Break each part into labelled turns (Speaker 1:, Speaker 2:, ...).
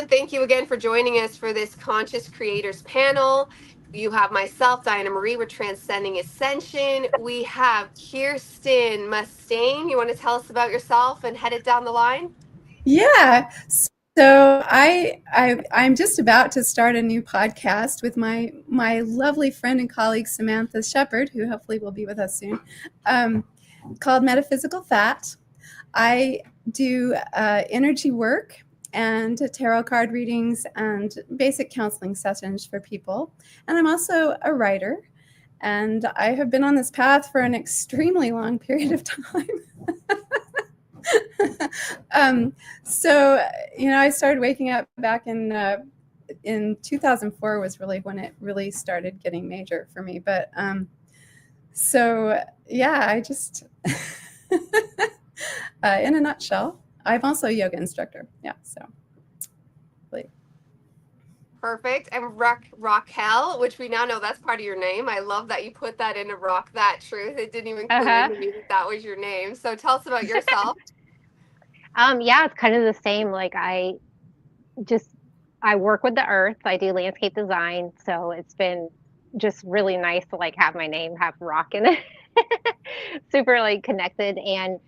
Speaker 1: and thank you again for joining us for this Conscious Creators panel. You have myself, Diana Marie, with Transcending Ascension. We have Kirsten Mustaine. You want to tell us about yourself and head it down the line?
Speaker 2: Yeah. So I'm just about to start a new podcast with my lovely friend and colleague Samantha Shepard, who hopefully will be with us soon, called Metaphysical Fat. I do energy work and tarot card readings and basic counseling sessions for people. And I'm also a writer. And I have been on this path for an extremely long period of time. So, I started waking up back in 2004 was really when it really started getting major for me. But so yeah, I just in a nutshell, I'm also a yoga instructor. Yeah, so.
Speaker 1: Perfect. And Raquel, which we now know that's part of your name. I love that you put that in a Rock That Truth. It didn't even clue
Speaker 3: Uh-huh.
Speaker 1: into me that that was your name. So tell us about yourself.
Speaker 3: Yeah, it's kind of the same. Like just I work with the earth. I do landscape design, so it's been just really nice to like have my name have rock in it. Super like connected. And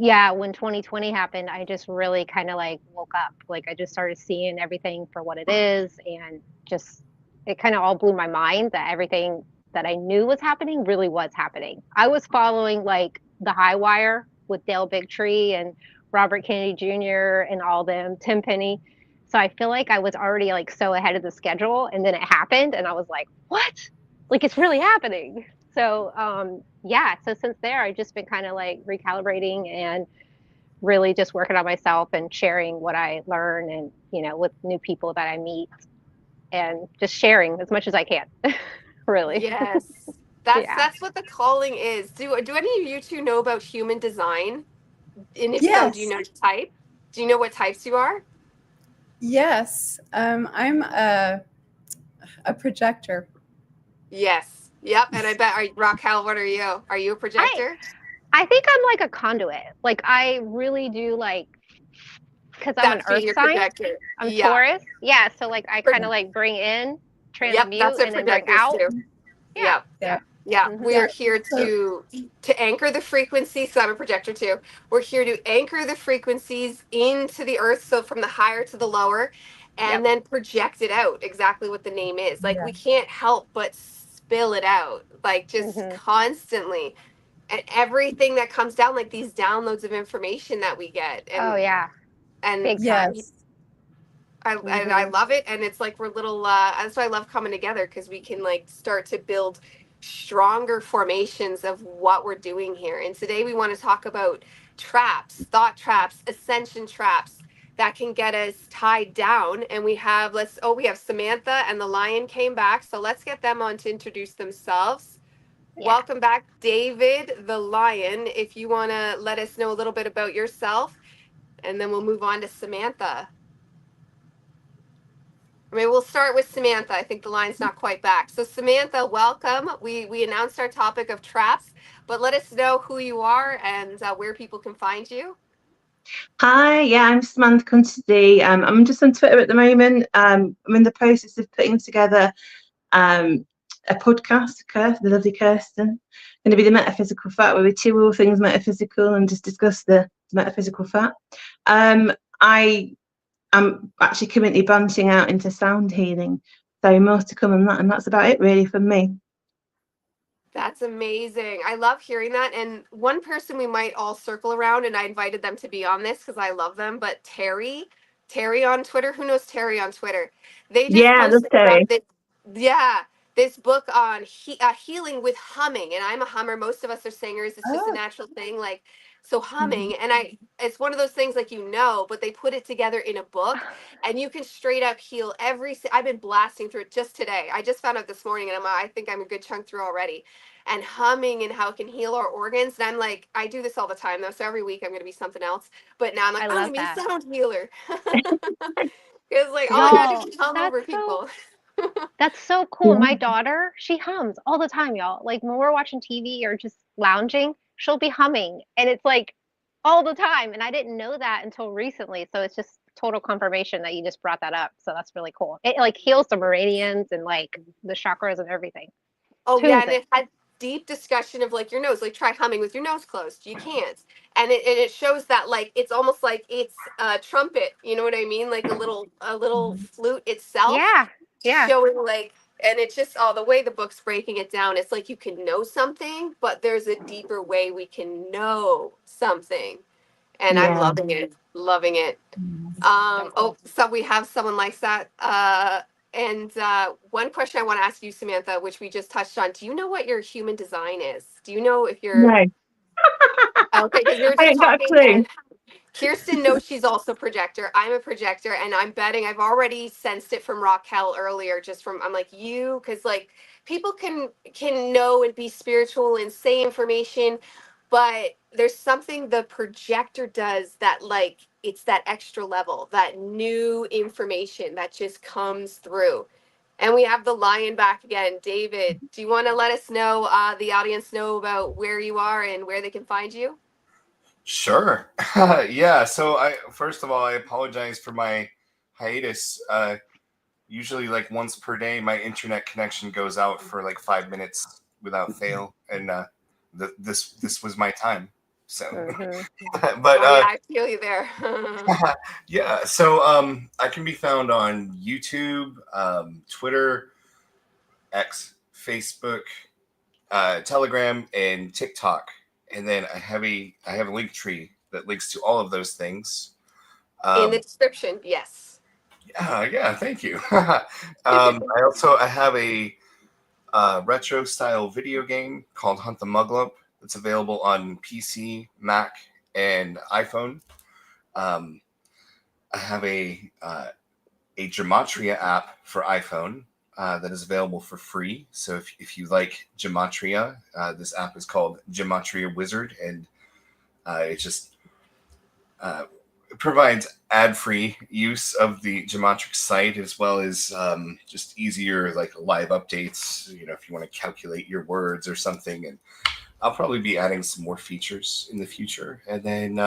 Speaker 3: yeah, when 2020 happened, I just really kind of like woke up. Like I just started seeing everything for what it is, and just it kind of all blew my mind that everything that I knew was happening really was happening. I was following like the high wire with Dale Bigtree and Robert Kennedy Jr. and all them, Tim Penny. So I feel like I was already like so ahead of the schedule, and then it happened and I was like, "What? Like it's really happening." So yeah, so since there I've just been kind of like recalibrating and really just working on myself and sharing what I learn and with new people that I meet and just sharing as much as I can. Really.
Speaker 1: Yes. That's
Speaker 3: Yeah.
Speaker 1: that's what the calling is. Do any of you two know about human design? And if so, do you
Speaker 2: Yes.
Speaker 1: know the type? Do you know what types you are?
Speaker 2: Yes. I'm a projector.
Speaker 1: Yes. Yep. And I bet, Raquel, what are you? Are you a
Speaker 3: I
Speaker 1: projector?
Speaker 3: I think I'm like a conduit. Like I really do like because I'm an
Speaker 1: That's
Speaker 3: earth
Speaker 1: being a
Speaker 3: sign.
Speaker 1: projector.
Speaker 3: I'm
Speaker 1: Yeah.
Speaker 3: Taurus. Yeah, so like I kind of like bring in,
Speaker 1: Yep. That's
Speaker 3: transmute
Speaker 1: what
Speaker 3: and then bring
Speaker 1: projectors
Speaker 3: out.
Speaker 1: do.
Speaker 3: Yeah.
Speaker 1: Yep.
Speaker 2: Yeah.
Speaker 1: Yeah, we
Speaker 3: Mhm.
Speaker 1: are
Speaker 2: Yeah.
Speaker 1: here
Speaker 2: So
Speaker 1: to anchor the frequency. So I'm a projector too. We're here to anchor the frequencies into the earth, so from the higher to the lower, and
Speaker 3: Yep.
Speaker 1: then project it out. Exactly what the name is. Like
Speaker 2: yeah.
Speaker 1: we can't help but spill it out, like just
Speaker 3: Mhm.
Speaker 1: constantly, and everything that comes down, like these downloads of information that we get,
Speaker 3: Oh
Speaker 1: and
Speaker 3: yeah.
Speaker 1: and
Speaker 3: Big time.
Speaker 2: Yes.
Speaker 1: I
Speaker 3: Mhm.
Speaker 1: love it, and it's like we're little. That's why I love coming together because we can like start to build stronger formations of what we're doing here. And today we want to talk about traps, thought traps, ascension traps that can get us tied down. And we have Samantha and the Lion came back, so let's get them on to introduce themselves.
Speaker 3: Yeah.
Speaker 1: Welcome back, David the Lion. If you want to let us know a little bit about yourself, and then we'll move on to Samantha. I mean, we'll start with Samantha. I think the line's not quite back. So, Samantha, welcome. We announced our topic of traps, but let us know who you are and where people can find you.
Speaker 4: Hi, yeah, I'm Samantha Cuntedy. I'm just on Twitter at the moment. I'm in the process of putting together a podcast, the lovely Kirsten. Going to be the metaphysical fat, where we tour all things metaphysical and just discuss the metaphysical fat. I am actually currently branching out into sound healing, so more to come on that, and that's about it really from me.
Speaker 1: That's amazing. I love hearing that. And one person we might all circle around, and I invited them to be on this because I love them, but Terry on Twitter. Who knows Terry on Twitter? They just
Speaker 4: Yeah,
Speaker 1: posted
Speaker 4: that's
Speaker 1: about
Speaker 4: Terry.
Speaker 1: this. Yeah, this book on healing with humming. And I'm a hummer. Most of us are singers. It's just a
Speaker 2: Oh.
Speaker 1: natural thing. Like, so humming. And it's one of those things like, but they put it together in a book and you can straight up heal I've been blasting through it just today. I just found out this morning and I think I'm a good chunk through already, and humming and how it can heal our organs. And I'm like, I do this all the time though. So every week I'm going to be something else. But now I'm like,
Speaker 3: I
Speaker 1: I'm
Speaker 3: love
Speaker 1: going to be a
Speaker 3: that.
Speaker 1: sound healer. Because like all I got to do
Speaker 3: Y'all,
Speaker 1: is hum over people.
Speaker 3: that's so cool.
Speaker 4: Yeah.
Speaker 3: My daughter, she hums all the time, y'all. Like when we're watching TV or just lounging, she'll be humming and it's like all the time. And I didn't know that until recently. So it's just total confirmation that you just brought that up. So that's really cool. It like heals the meridians and like the chakras and everything.
Speaker 1: Oh yeah,
Speaker 3: Tunes
Speaker 1: and
Speaker 3: it.
Speaker 1: it had deep discussion of like your nose. Like try humming with your nose closed. You can't. And it shows that like it's almost like it's a trumpet. You know what I mean? Like a little flute itself,
Speaker 3: Yeah. Yeah.
Speaker 1: showing like. And it's just the way the book's breaking it down. It's like you can know something, but there's a deeper way we can know something. And I'm
Speaker 4: Yeah.
Speaker 1: loving it, loving it.
Speaker 3: So cool.
Speaker 1: So we have someone like that. And one question I want to ask you, Samantha, which we just touched on. Do you know what your human design is? Do you know if you're
Speaker 4: No,
Speaker 1: okay? Because we were
Speaker 4: I
Speaker 1: just
Speaker 4: ain't got a
Speaker 1: talking,
Speaker 4: clue.
Speaker 1: and Kirsten knows she's also projector. I'm a projector, and I'm betting I've already sensed it from Raquel earlier. Just from I'm like you, because like people can know and be spiritual and say information, but there's something the projector does that like it's that extra level, that new information that just comes through. And we have the lion back again. David, do you want to let us know, the audience know about where you are and where they can find you?
Speaker 5: Sure. Yeah. So first of all, I apologize for my hiatus. Usually like once per day, my internet connection goes out for like 5 minutes without fail. And this was my time. So,
Speaker 3: Mhm.
Speaker 5: but
Speaker 1: Oh yeah, I feel you there.
Speaker 5: yeah. So I can be found on YouTube, Twitter, X, Facebook, Telegram, and TikTok. And then I have a link tree that links to all of those things.
Speaker 1: In the description, yes.
Speaker 5: Yeah, thank you. I have a retro style video game called Hunt the Muglup. It's available on PC, Mac, and iPhone. I have a Gematria app for iPhone that is available for free. So if you like Gematria, this app is called Gematria Wizard, and it just provides ad-free use of the Gematrix site, as well as just easier like live updates. You know, if you want to calculate your words or something, and I'll probably be adding some more features in the future. And then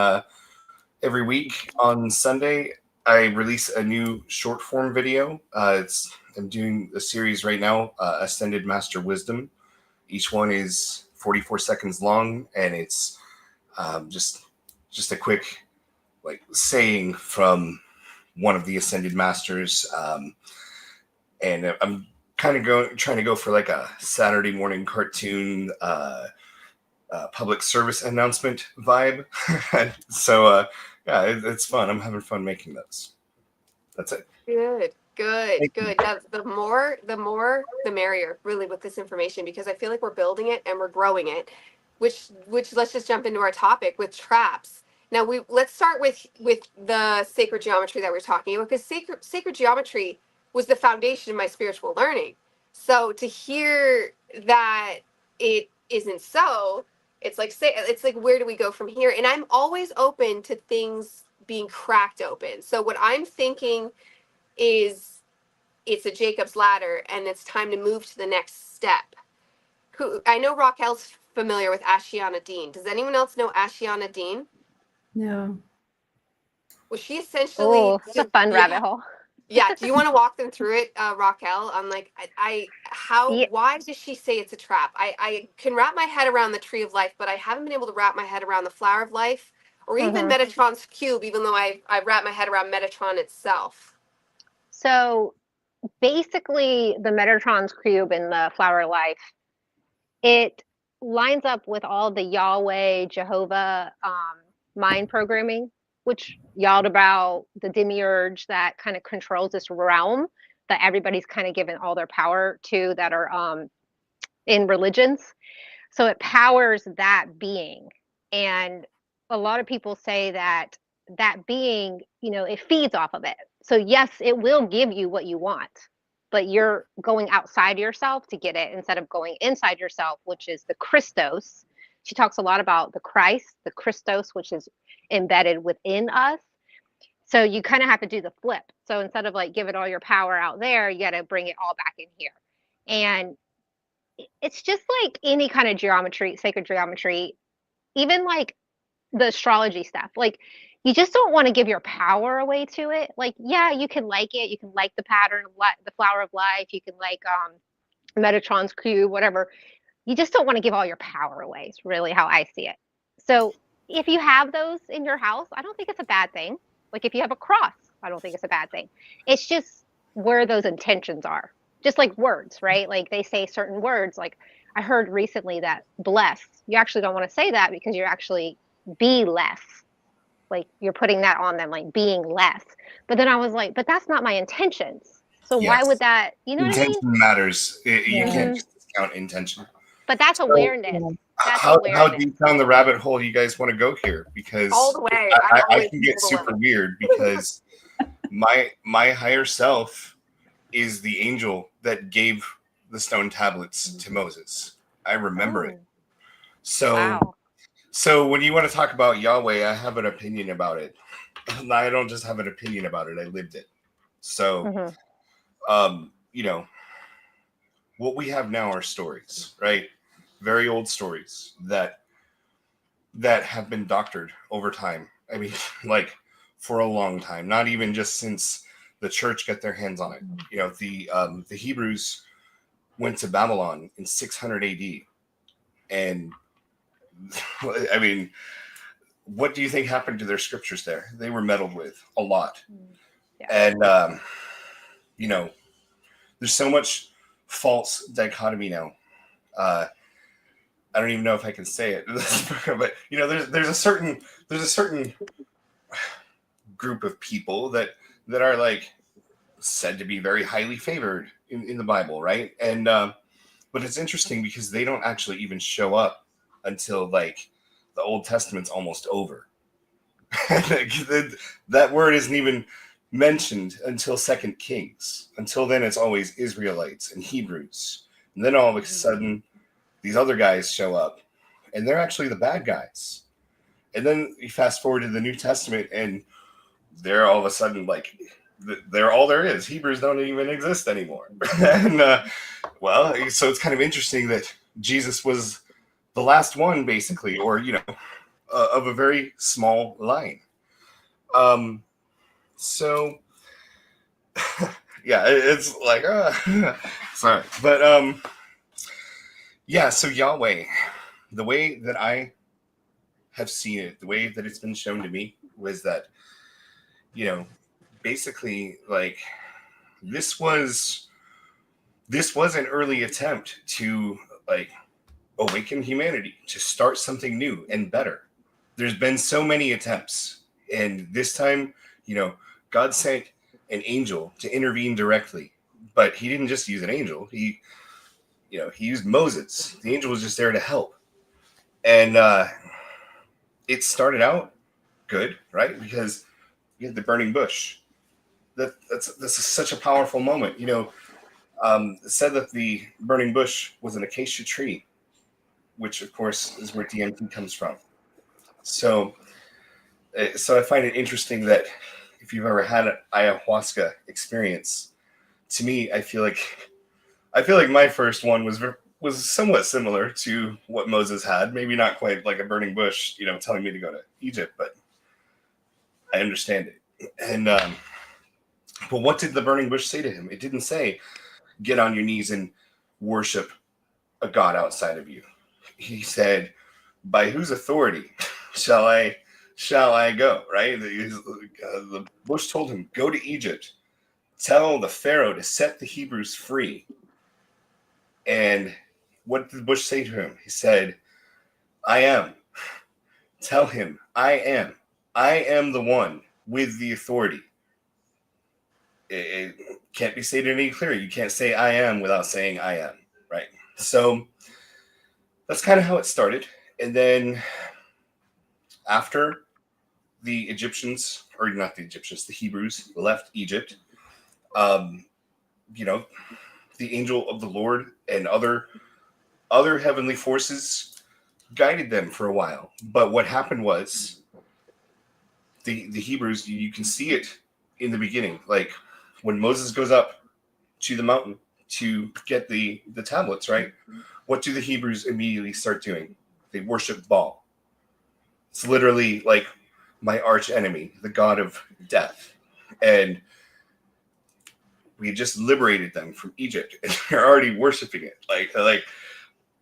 Speaker 5: every week on Sunday, I release a new short form video. I'm doing a series right now, Ascended Master Wisdom. Each one is 44 seconds long, and it's just a quick like saying from one of the Ascended Masters. And I'm kind of trying to go for like a Saturday morning cartoon public service announcement vibe. So yeah, it's fun. I'm having fun making those. That's it.
Speaker 1: Good, good,
Speaker 5: Thank you.
Speaker 1: good. Now, the merrier, really, with this information, because I feel like we're building it and we're growing it. Which let's just jump into our topic with traps. Now let's start with the sacred geometry that we're talking about, because sacred geometry was the foundation of my spiritual learning. So to hear that it isn't so, it's like where do we go from here? And I'm always open to things being cracked open. So what I'm thinking is it's a Jacob's ladder and it's time to move to the next step. I know Raquel's familiar with Ashiana Dean. Does anyone else know Ashiana Dean?
Speaker 2: No.
Speaker 1: Well, she essentially
Speaker 3: Oh, it's a fun rabbit hole.
Speaker 1: Yeah. Do you want to walk them through it, Raquel? On like
Speaker 3: Yeah.
Speaker 1: why does she say it's a trap? I can wrap my head around the tree of life, but I haven't been able to wrap my head around the flower of life, or even
Speaker 3: Mhm.
Speaker 1: Metatron's cube, even though I've wrapped my head around Metatron itself.
Speaker 3: So basically, the Metatron's cube in the flower of life, it lines up with all the Yahweh, Jehovah mind programming, which yelled about the demiurge that kind of controls this realm that everybody's kind of given all their power to, that are in religions. So it powers that being. And a lot of people say that that being, it feeds off of it. So yes, it will give you what you want, but you're going outside yourself to get it instead of going inside yourself, which is the Christos. She talks a lot about the Christ, the Christos, which is embedded within us. So you kind of have to do the flip. So instead of like giving all your power out there, you got to bring it all back in here. And it's just like any kind of geometry, sacred geometry, even like the astrology stuff. Like you just don't want to give your power away to it. Like, yeah, you can like it. You can like the pattern of the flower of life. You can like Metatron's cube, whatever. You just don't want to give all your power away. It's really how I see it. So if you have those in your house, I don't think it's a bad thing. Like if you have a cross, I don't think it's a bad thing. It's just where those intentions are. Just like words, right? Like they say certain words. Like I heard recently that bless, you actually don't want to say that because you're actually be less. Like you're putting that on them, like being less. But then I was like, but that's not my intentions. So why
Speaker 5: Yes.
Speaker 3: would that, you know what I mean?
Speaker 5: Intention matters. You
Speaker 2: Yeah.
Speaker 5: can't just discount intention.
Speaker 3: But that's
Speaker 5: So,
Speaker 3: awareness. That's
Speaker 5: How
Speaker 3: awareness.
Speaker 5: deep down the rabbit hole you guys want to go here? Because
Speaker 1: All the way.
Speaker 5: I
Speaker 1: always
Speaker 5: can get
Speaker 1: all the
Speaker 5: super
Speaker 1: way.
Speaker 5: weird because my higher self is the angel that gave the stone tablets to Moses. I remember it. So
Speaker 3: Wow.
Speaker 5: so when you want to talk about Yahweh, I have an opinion about it. I don't just have an opinion about it. I lived it. So
Speaker 3: Mhm.
Speaker 5: you know, what we have now are stories, right? Very old stories that have been doctored over time. I mean, like for a long time, not even just since the church got their hands on it. You know, the Hebrews went to Babylon in 600 AD, and I mean, what do you think happened to their scriptures there? They were meddled with a lot.
Speaker 3: Yeah.
Speaker 5: And you know, there's so much false dichotomy now. I don't even know if I can say it, but you know, there's a certain group of people that are like said to be very highly favored in the Bible, right? And but it's interesting because they don't actually even show up until like the Old Testament's almost over. That word isn't even mentioned until Second Kings. Until then, it's always Israelites and Hebrews, and then all of a sudden, these other guys show up, and they're actually the bad guys. And then you fast forward to the New Testament, and they're all of a sudden like they're all there is. Hebrews don't even exist anymore. And well, so it's kind of interesting that Jesus was the last one, basically, or you know, of a very small line. So yeah, it's like sorry, but yeah. So Yahweh, the way that I have seen it, the way that it's been shown to me was that, you know, basically like this was an early attempt to like awaken humanity, to start something new and better. There's been so many attempts, and this time, you know, God sent an angel to intervene directly, but he didn't just use an angel. He used Moses. The angel was just there to help. And it started out good, right? Because you had the burning bush. That's such a powerful moment. You know, it said that the burning bush was an acacia tree, which of course is where DMT comes from. So I find it interesting that if you've ever had an ayahuasca experience, to me, I feel like my first one was somewhat similar to what Moses had. Maybe not quite like a burning bush, you know, telling me to go to Egypt, but I understand it. And but what did the burning bush say to him? It didn't say, "Get on your knees and worship a god outside of you." He said, "By whose authority shall I go?" Right? The bush told him, "Go to Egypt. Tell the Pharaoh to set the Hebrews free." And what did the bush say to him? He said, "I am." Tell him, I am the one with the authority. It can't be stated any clearer. You can't say I am without saying I am, right? So that's kind of how it started. And then after the Egyptians, or not the Egyptians, the Hebrews left Egypt, you know, the angel of the Lord and other heavenly forces guided them for a while. But what happened was the Hebrews, you can see it in the beginning, like when Moses goes up to the mountain to get the tablets, right? What do the Hebrews immediately start doing? They worship Baal. It's literally like my arch enemy, the god of death. And we just liberated them from Egypt, and they're already worshiping it. Like,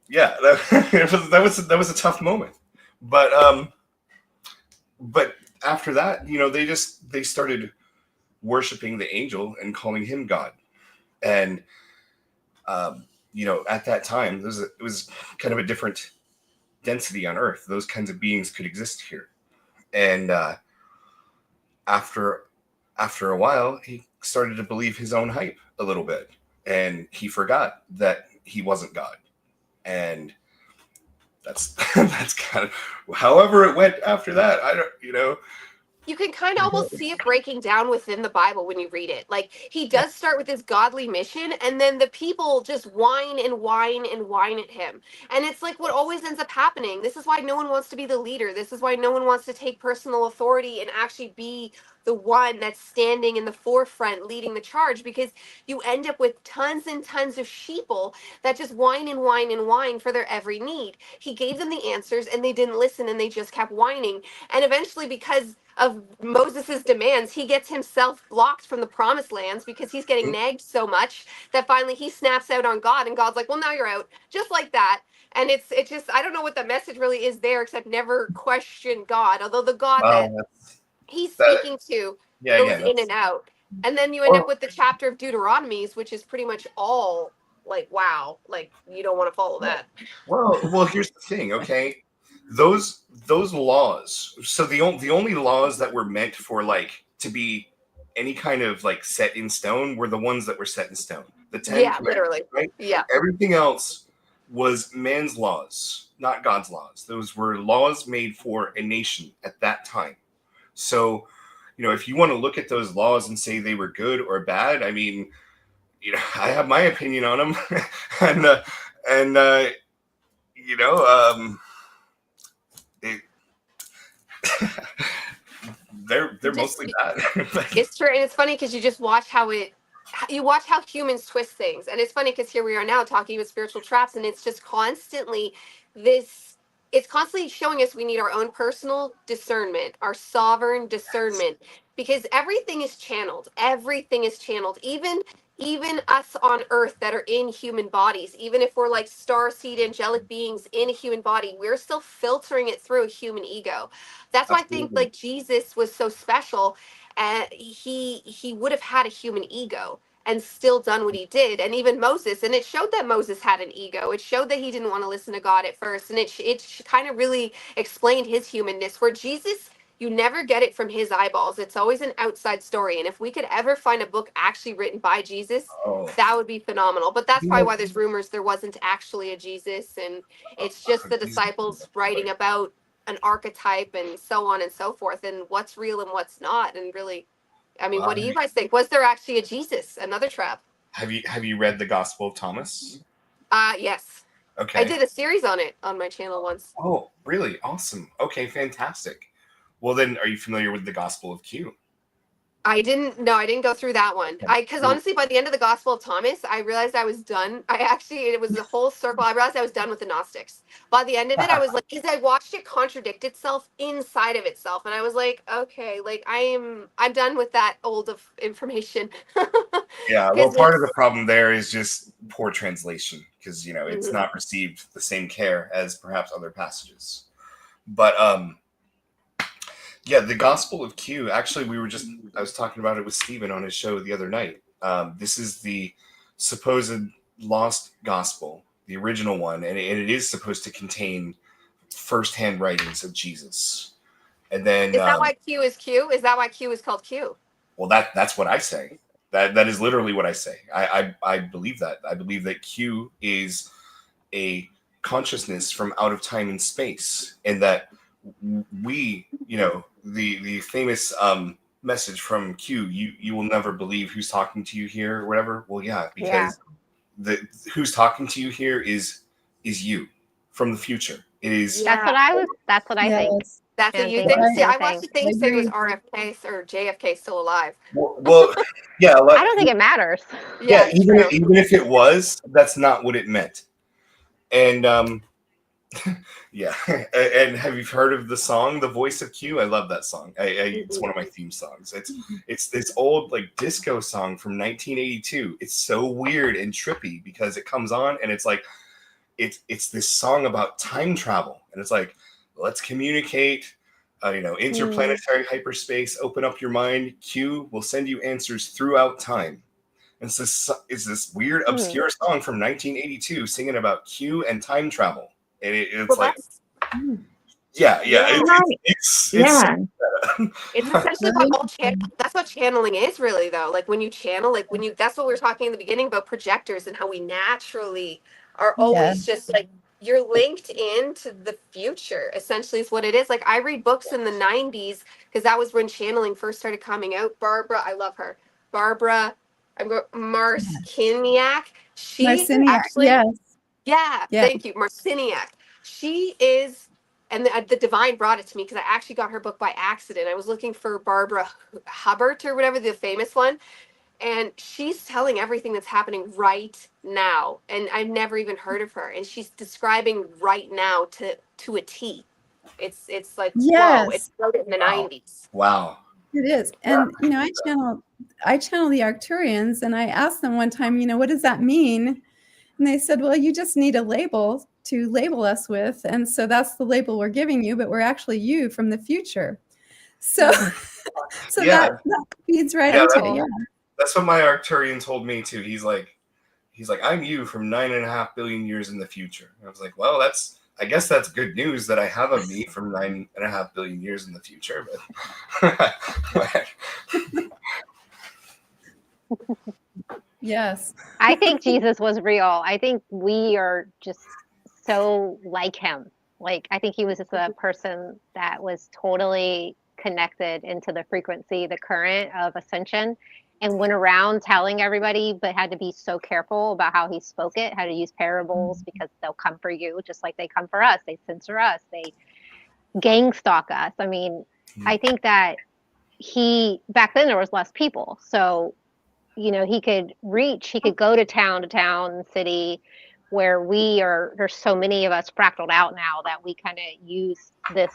Speaker 5: yeah, that was a tough moment. But after that, they started worshiping the angel and calling him God. And at that time, it was kind of a different density on Earth. Those kinds of beings could exist here. And after a while, he started to believe his own hype a little bit, and he forgot that he wasn't God. And that's kind of however it went after that. I don't.
Speaker 1: You can kind of almost see it breaking down within the Bible when you read it. Like, he does start with this godly mission, and then the people just whine and whine and whine at him. And it's like what always ends up happening. This is why no one wants to be the leader. This is why no one wants to take personal authority and actually be the one that's standing in the forefront leading the charge, because you end up with tons and tons of sheeple that just whine and whine and whine for their every need. He gave them the answers, and they didn't listen, and they just kept whining. And eventually, because of Moses's demands, he gets himself blocked from the promised lands because he's getting nagged so much that finally he snaps out on God, and God's like, well, now you're out, just like that. And it's just, I don't know what the message really is there, except never question God, although the God that he's speaking to goes in and out. And then you end up with the chapter of Deuteronomies, which is pretty much all like, wow, like, you don't want to follow that.
Speaker 5: Well, here's the thing, okay? Those laws. So the only laws that were meant for like to be any kind of like set in stone were the ones that were set in stone. The 10
Speaker 1: literally,
Speaker 5: right?
Speaker 1: Yeah.
Speaker 5: Everything else was man's laws, not God's laws. Those were laws made for a nation at that time. So, if you want to look at those laws and say they were good or bad, I mean, I have my opinion on them, and they're mostly bad.
Speaker 1: It's true, and it's funny because you just watch how humans twist things, and it's funny because here we are now talking about spiritual traps, and it's just constantly it's constantly showing us we need our own personal discernment, our sovereign discernment, because everything is channeled. Everything is channeled, even us on earth that are in human bodies, even if we're like starseed angelic beings in a human body, we're still filtering it through a human ego. That's why I think like Jesus was so special, and he would have had a human ego and still done what he did. And even Moses, and it showed that Moses had an ego. It showed that he didn't want to listen to God at first, and it kind of really explained his humanness, where Jesus, you never get it from his eyeballs. It's always an outside story. And if we could ever find a book actually written by Jesus, that would be phenomenal. But that's probably why there's rumors there wasn't actually a Jesus, and it's just the disciples writing about an archetype and so on and so forth, and what's real and what's not. And really, I mean, what do you guys think? Was there actually a Jesus? Another trap.
Speaker 5: Have you read the Gospel of Thomas?
Speaker 1: Yes.
Speaker 5: Okay.
Speaker 1: I did a series on it on my channel once.
Speaker 5: Oh, really? Awesome. Okay, fantastic. Well, then, are you familiar with the Gospel of Q?
Speaker 1: I didn't go through that one. Because honestly, by the end of the Gospel of Thomas, I realized I was done. It was a whole circle. I realized I was done with the Gnostics. By the end of it, I was like, because I watched it contradict itself inside of itself. And I was like, okay, like I'm done with that old of information.
Speaker 5: Yeah, well, part of the problem there is just poor translation, because, it's not received the same care as perhaps other passages. But, yeah, the Gospel of Q, actually, I was talking about it with Stephen on his show the other night. This is the supposed lost gospel, the original one, and it is supposed to contain firsthand writings of Jesus. And then
Speaker 1: is that why Q is Q? Is that why Q is called Q?
Speaker 5: Well, that's what I say. That is literally what I say. I believe that. I believe that Q is a consciousness from out of time and space, and that we, the famous message from Q, you will never believe who's talking to you here or whatever. Well, yeah, because the who's talking to you here is you from the future. It is.
Speaker 3: That's what I think.
Speaker 1: That's what you think. See, I watched the thing say it was RFK or JFK still alive.
Speaker 5: Well, yeah.
Speaker 3: I don't think it matters.
Speaker 5: Yeah, even if it was, that's not what it meant. And Yeah. And have you heard of the song "The Voice of Q"? I love that song. It's one of my theme songs. It's this old like disco song from 1982. It's so weird and trippy because it comes on and it's like it's this song about time travel, and it's like, let's communicate, interplanetary hyperspace. Open up your mind. Q will send you answers throughout time. And it's this weird, obscure song from 1982 singing about Q and time travel. And it's
Speaker 1: Well,
Speaker 5: like,
Speaker 1: that's
Speaker 5: yeah.
Speaker 4: Right.
Speaker 5: It's
Speaker 4: Yeah.
Speaker 1: it's essentially what all that's what channeling is really though. Like when you channel, like when you that's what we were talking in the beginning about projectors and how we naturally are always just like you're linked into the future, essentially is what it is. Like I read books in the 90s because that was when channeling first started coming out. Barbara, I love her. Barbara, I'm going Marciniak. She
Speaker 2: Marciniak,
Speaker 1: actually
Speaker 2: yes.
Speaker 1: yeah,
Speaker 2: Yeah.
Speaker 1: thank you, Marciniak. She is, and the divine brought it to me because I actually got her book by accident. I was looking for Barbara Hubbard or whatever, the famous one, and she's telling everything that's happening right now. And I've never even heard of her, and she's describing right now to a T. It's like whoa! It's
Speaker 2: Yes,
Speaker 1: wrote it in the
Speaker 5: Wow.
Speaker 1: 90s.
Speaker 5: Wow.
Speaker 2: it is. And I channel the Arcturians, and I asked them one time, what does that mean? And they said, well, you just need a label to label us with, and so that's the label we're giving you, but we're actually you from the future. So
Speaker 5: Yeah.
Speaker 2: that feeds right
Speaker 5: Yeah,
Speaker 2: into it. Yeah.
Speaker 5: That's what my Arcturian told me too. He's like, I'm you from 9.5 billion years in the future. And I was like, well, I guess that's good news that I have a me from 9.5 billion years in the future. But
Speaker 2: Yes.
Speaker 3: I think Jesus was real. I think we are just so like him. Like, I think he was just a person that was totally connected into the frequency, the current of ascension, and went around telling everybody, but had to be so careful about how he spoke it, how to use parables, because they'll come for you just like they come for us. They censor us, they gang stalk us. I mean, I think that back then there was less people. So he could go to town, city, where there's so many of us fractaled out now that we kind of use this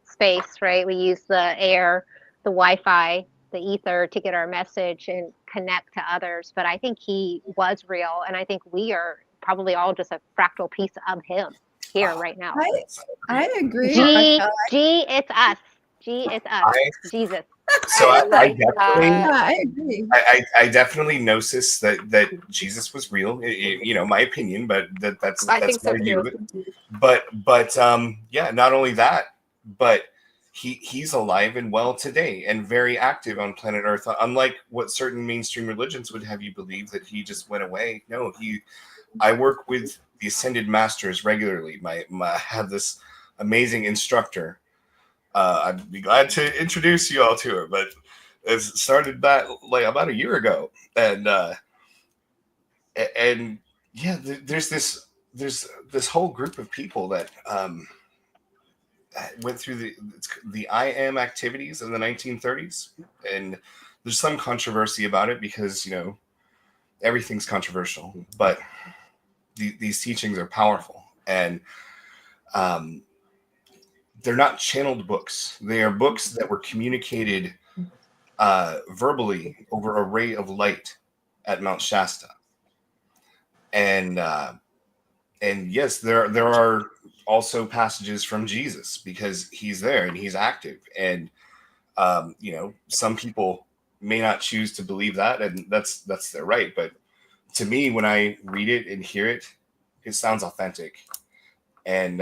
Speaker 3: space, right? We use the air, the Wi-Fi, the ether to get our message and connect to others. But I think he was real. And I think we are probably all just a fractal piece of him here right now.
Speaker 2: I agree.
Speaker 3: G,
Speaker 2: Raquel.
Speaker 3: it's us. G, it's us. Jesus.
Speaker 5: So I definitely,
Speaker 2: I agree.
Speaker 5: I definitely gnosis that Jesus was real. My opinion, but that's
Speaker 1: I think so
Speaker 5: my view.
Speaker 1: too.
Speaker 5: But yeah, not only that, but he's alive and well today and very active on planet Earth. Unlike what certain mainstream religions would have you believe that he just went away. No, I work with the Ascended Masters regularly. I have this amazing instructor. I'd be glad to introduce you all to her, but it started back like about a year ago, and yeah, there's this whole group of people that went through the I am activities in the 1930s, and there's some controversy about it because everything's controversial, but these teachings are powerful, and they're not channeled books. They are books that were communicated verbally over a ray of light at Mount Shasta. And yes, there are also passages from Jesus because he's there and he's active. And some people may not choose to believe that, and that's their right. But to me, when I read it and hear it, it sounds authentic. And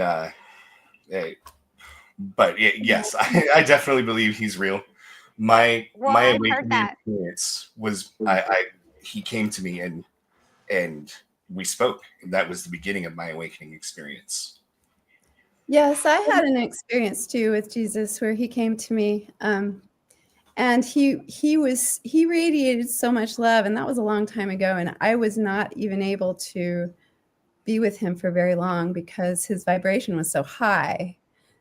Speaker 5: but yes, I definitely believe he's real. My awakening experience was he came to me and we spoke. That was the beginning of my awakening experience.
Speaker 2: Yes, I had an experience too with Jesus where he came to me, and he radiated so much love, and that was a long time ago, and I was not even able to be with him for very long because his vibration was so high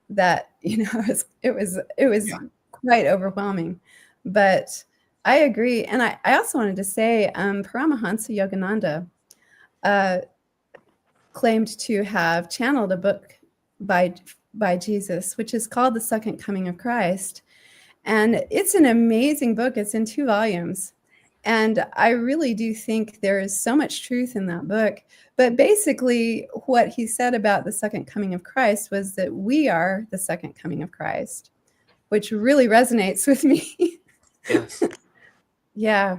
Speaker 2: that it was quite overwhelming. But I agree, and I also wanted to say Paramahansa Yogananda claimed to have channeled a book by Jesus, which is called The Second Coming of Christ. And it's an amazing book. It's in 2 volumes. And I really do think there is so much truth in that book. But basically, what he said about the second coming of Christ was that we are the second coming of Christ, which really resonates with me.
Speaker 5: Yes.
Speaker 2: Yeah.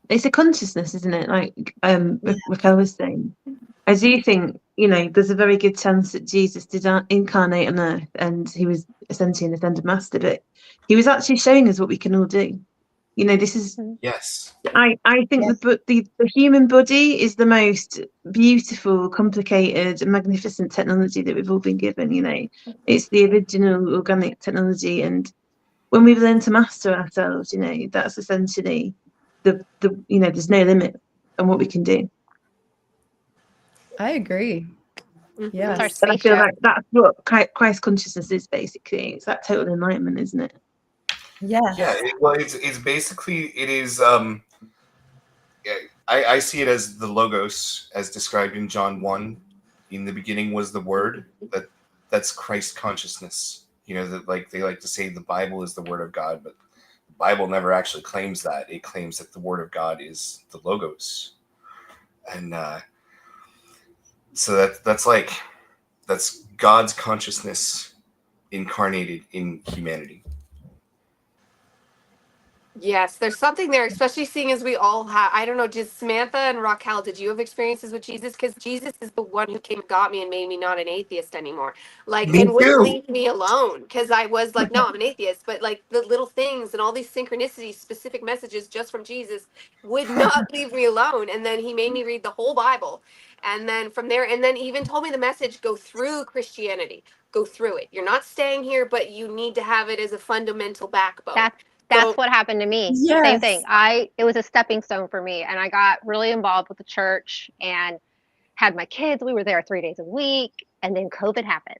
Speaker 4: It's a consciousness, isn't it? Like Raquel was saying. I do think, there's a very good chance that Jesus did incarnate on earth and he was essentially an ascended master, but he was actually showing us what we can all do. This is,
Speaker 5: Yes.
Speaker 4: I think the human body is the most beautiful, complicated, magnificent technology that we've all been given. It's the original organic technology. And when we learn to master ourselves, that's essentially there's no limit on what we can do.
Speaker 2: I agree. Yeah.
Speaker 3: It's our
Speaker 4: And I feel
Speaker 3: spaceship.
Speaker 4: like that's what Christ consciousness is, basically. It's that total enlightenment, isn't it?
Speaker 2: Yeah.
Speaker 5: Yeah. It's basically, it is, I see it as the logos as described in John 1. In the beginning was the word. That's Christ consciousness. That they like to say the Bible is the word of God, but the Bible never actually claims that. It claims that the word of God is the logos. And so that's God's consciousness incarnated in humanity.
Speaker 1: Yes, there's something there, especially seeing as we all have, I don't know, just Samantha and Raquel, did you have experiences with Jesus? Because Jesus is the one who came and got me and made me not an atheist anymore.
Speaker 5: Me
Speaker 1: And wouldn't
Speaker 5: too.
Speaker 1: leave me alone. Because I was like, no, I'm an atheist. But like the little things and all these synchronicities, specific messages just from Jesus would not leave me alone. And then he made me read the whole Bible. And then from there, and then even told me the message, go through Christianity. Go through it. You're not staying here, but you need to have it as a fundamental backbone.
Speaker 3: That's what happened to me.
Speaker 2: Yes.
Speaker 3: Same thing. It was a stepping stone for me, and I got really involved with the church and had my kids. We were there 3 days a week, and then COVID happened.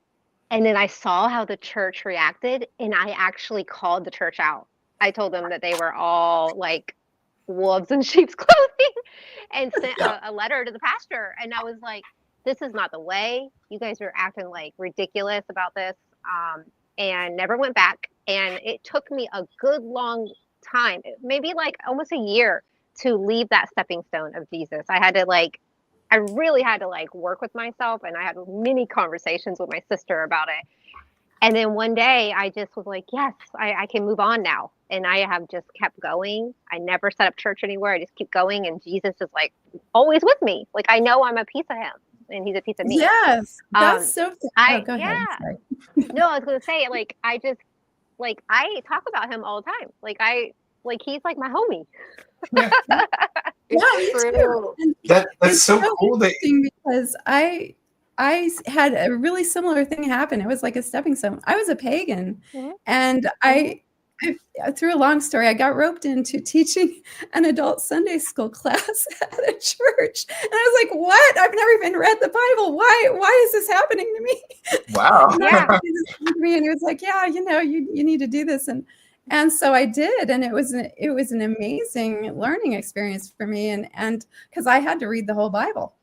Speaker 3: And then I saw how the church reacted, and I actually called the church out. I told them that they were all like wolves in sheep's clothing and sent a letter to the pastor. And I was like, this is not the way. You guys are acting like ridiculous about this. And never went back. And it took me a good long time, maybe like almost a year, to leave that stepping stone of Jesus. I really had to work with myself, and I had many conversations with my sister about it. And then one day I just was like, yes, I can move on now. And I have just kept going. I never set up church anywhere. I just keep going. And Jesus is like always with me. Like, I know I'm a piece of him and he's a piece of me.
Speaker 2: Yes. That's so
Speaker 3: Go
Speaker 2: ahead.
Speaker 3: yeah.
Speaker 2: Sorry.
Speaker 3: No, I was going to say, I talk about him all the time. He's like my homie.
Speaker 2: Yeah, me too. And
Speaker 5: That's
Speaker 2: it's
Speaker 5: so cool that
Speaker 2: interesting because I had a really similar thing happen. It was like a stepping stone. I was a pagan, and I through a long story, I got roped into teaching an adult Sunday school class at a church, and I was like, "What? I've never even read the Bible. Why is this happening to me?"
Speaker 5: wow.
Speaker 2: And Jesus came to me, and he was like, "Yeah, you need to do this." And so I did, and it was an amazing learning experience for me, and because I had to read the whole Bible,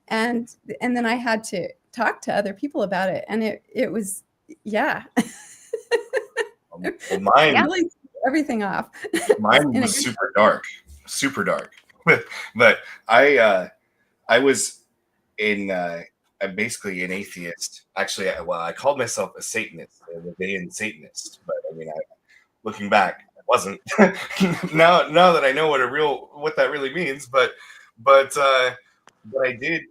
Speaker 2: and then I had to talk to other people about it, and it was
Speaker 5: Well, mine
Speaker 2: really threw everything off.
Speaker 5: Mine was super dark. But I was I'm basically an atheist. Actually, I called myself a Satanist, a Levian Satanist. But I mean, looking back, I wasn't. now that I know what that really means, but I did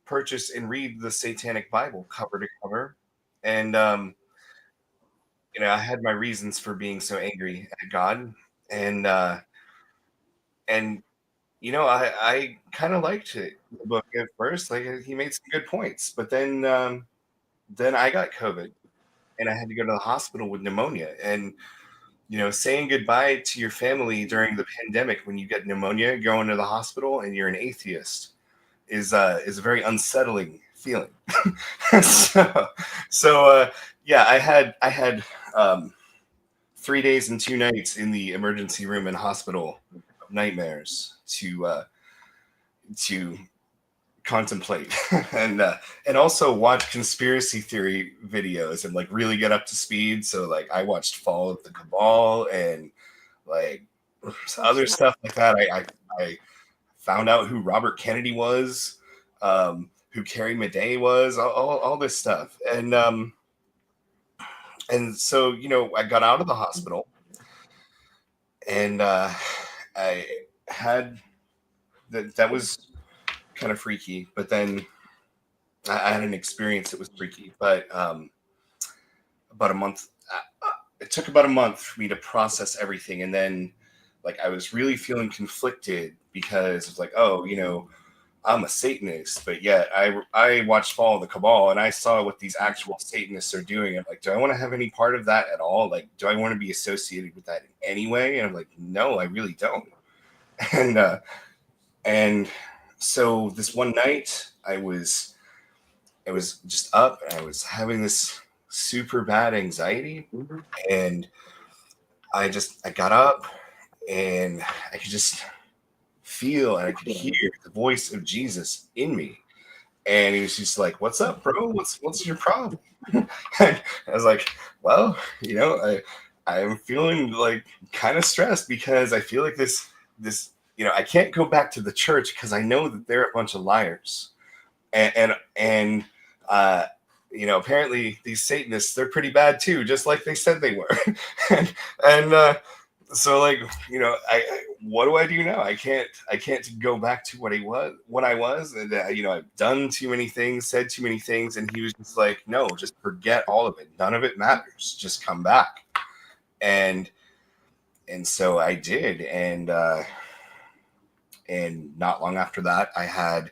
Speaker 5: purchase and read the Satanic Bible cover to cover, and I had my reasons for being so angry at God, and I kind of liked it, the book at first. Like, he made some good points, but then I got COVID, and I had to go to the hospital with pneumonia. And saying goodbye to your family during the pandemic when you get pneumonia, going to the hospital, and you're an atheist is a very unsettling feeling. So I had 3 days and 2 nights in the emergency room and hospital of nightmares to contemplate and also watch conspiracy theory videos and like really get up to speed. So like I watched Fall of the Cabal and like other stuff like that. I found out who Robert Kennedy was, who Carrie Madej was, all this stuff. And so, you know, I got out of the hospital and I had that was kind of freaky, but then I had an experience that was freaky. But about a month, it took about a month for me to process everything, and then like I was really feeling conflicted because it's like, oh, you know, I'm a Satanist, but yet I watched Fall of the Cabal and I saw what these actual Satanists are doing. I'm like, do I want to have any part of that at all? Like, do I want to be associated with that in any way? And I'm like, no, I really don't. And so this one night I was just up and I was having this super bad anxiety, and I got up and I could just feel and I could hear the voice of Jesus in me. And he was just like, "What's up, bro? What's your problem?" And I was like, "Well, you know, I'm feeling like kind of stressed because I feel like this, you know, I can't go back to the church because I know that they're a bunch of liars, and you know, apparently these Satanists, they're pretty bad too, just like they said they were." and so like, you know, what do I do now? I can't go back to what I was, and you know, I've done too many things, said too many things, and he was just like, no, just forget all of it. None of it matters. Just come back. And so I did, and not long after that, I had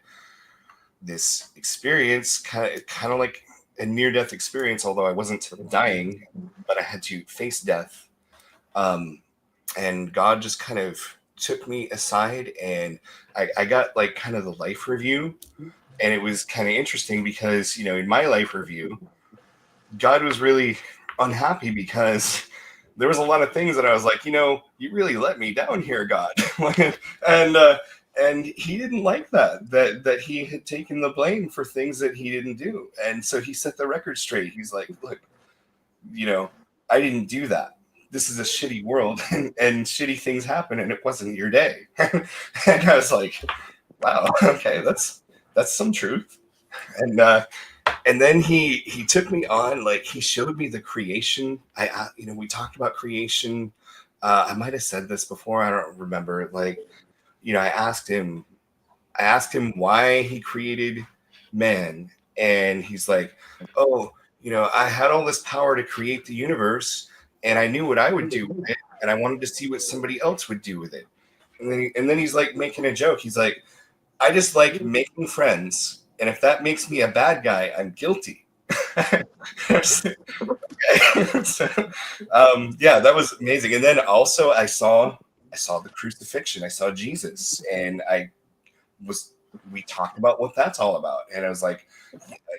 Speaker 5: this experience, kind of like a near-death experience, although I wasn't dying, but I had to face death. And God just kind of took me aside, and I got like kind of the life review, and it was kind of interesting because, you know, in my life review, God was really unhappy because there was a lot of things that I was like, you know, you really let me down here, God. And he didn't like that he had taken the blame for things that he didn't do. And so he set the record straight. He's like, look, you know, I didn't do that. This is a shitty world, and shitty things happen, and it wasn't your day. And I was like, wow, okay, that's some truth. And then he took me on, like he showed me the creation. You know, we talked about creation. I might have said this before, I don't remember. Like, you know, I asked him why he created man, and he's like, oh, you know, I had all this power to create the universe, and I knew what I would do with it, and I wanted to see what somebody else would do with it. And then he's like making a joke. He's like, I just like making friends, and if that makes me a bad guy, I'm guilty. So, yeah, that was amazing. And then also I saw the crucifixion. I saw Jesus, and we talked about what that's all about. And I was like,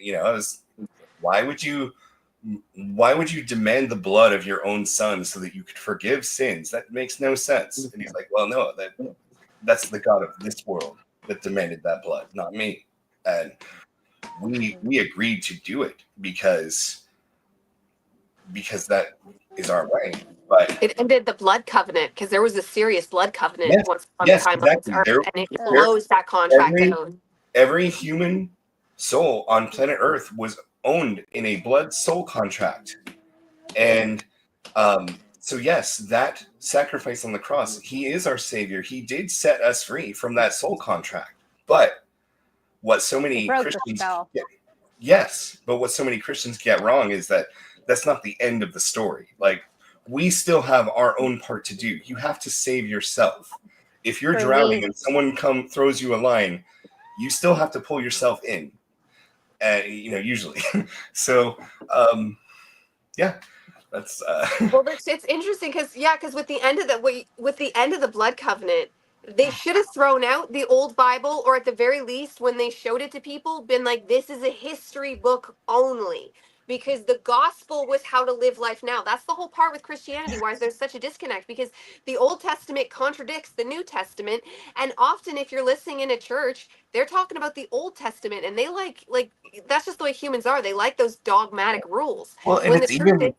Speaker 5: you know, why would you demand the blood of your own son so that you could forgive sins? That makes no sense. And he's like, well, no, that's the God of this world that demanded that blood, not me. And we agreed to do it because that is our way. But
Speaker 1: it ended the blood covenant, because there was a serious blood covenant once upon a time
Speaker 5: exactly.
Speaker 1: on this earth, and it closed that contract out.
Speaker 5: Every human soul on planet Earth was owned in a blood soul contract. And so yes, that sacrifice on the cross, he is our savior. He did set us free from that soul contract. But what so many Christians what so many Christians get wrong is that that's not the end of the story. Like, we still have our own part to do. You have to save yourself. If you're drowning and someone throws you a line, you still have to pull yourself in. You know, usually. So, yeah, that's.
Speaker 1: Well, it's interesting because with the end of the blood covenant, they should have thrown out the old Bible, or at the very least, when they showed it to people, been like, this is a history book only. because the gospel was how to live life now. That's the whole part with Christianity, why there's such a disconnect, because the Old Testament contradicts the New Testament. And often if you're listening in a church, they're talking about the Old Testament, and they like that's just the way humans are. They like those dogmatic rules.
Speaker 5: Well, and
Speaker 1: When
Speaker 5: it's
Speaker 1: the truth
Speaker 5: even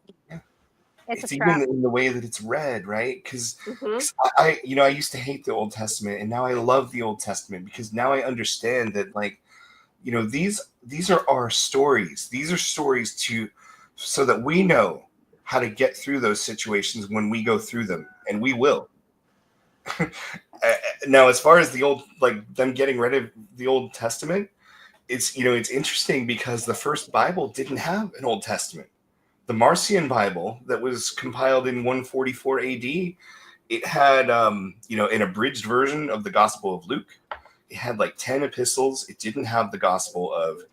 Speaker 3: It's
Speaker 5: it's
Speaker 3: a
Speaker 5: even
Speaker 3: trap.
Speaker 5: in the way that it's read, right? Because
Speaker 1: Mhm.
Speaker 5: I I used to hate the Old Testament, and now I love the Old Testament because now I understand that, like, these are our stories. These are stories so that we know how to get through those situations when we go through them, and we will. Now, as far as the old, like them getting rid of the Old Testament, it's interesting because the first Bible didn't have an Old Testament. The Marcion Bible that was compiled in 144 AD, it had an abridged version of the Gospel of Luke. It had like 10 epistles. It didn't have the Gospel of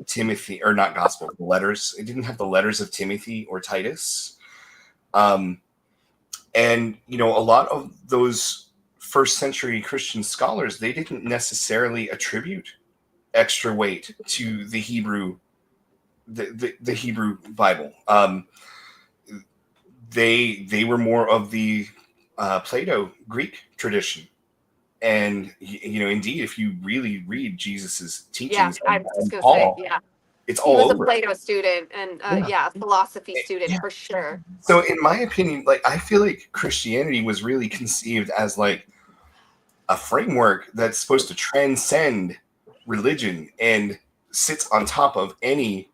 Speaker 5: Timothy, or not Gospel, the letters. It didn't have the letters of Timothy or Titus. And a lot of those first century Christian scholars, they didn't necessarily attribute extra weight to the Hebrew the Hebrew Bible. They were more of the Plato Greek tradition, and indeed, if you really read Jesus's
Speaker 1: Yeah,
Speaker 5: teachings
Speaker 1: I
Speaker 5: and,
Speaker 1: was just
Speaker 5: and
Speaker 1: gonna say,
Speaker 5: Paul,
Speaker 1: yeah,
Speaker 5: it's
Speaker 1: he
Speaker 5: all
Speaker 1: was a
Speaker 5: over.
Speaker 1: Plato student and
Speaker 5: Yeah.
Speaker 1: philosophy student
Speaker 5: Yeah.
Speaker 1: for sure.
Speaker 5: So, in my opinion, like I feel like Christianity was really conceived as like a framework that's supposed to transcend religion and sits on top of any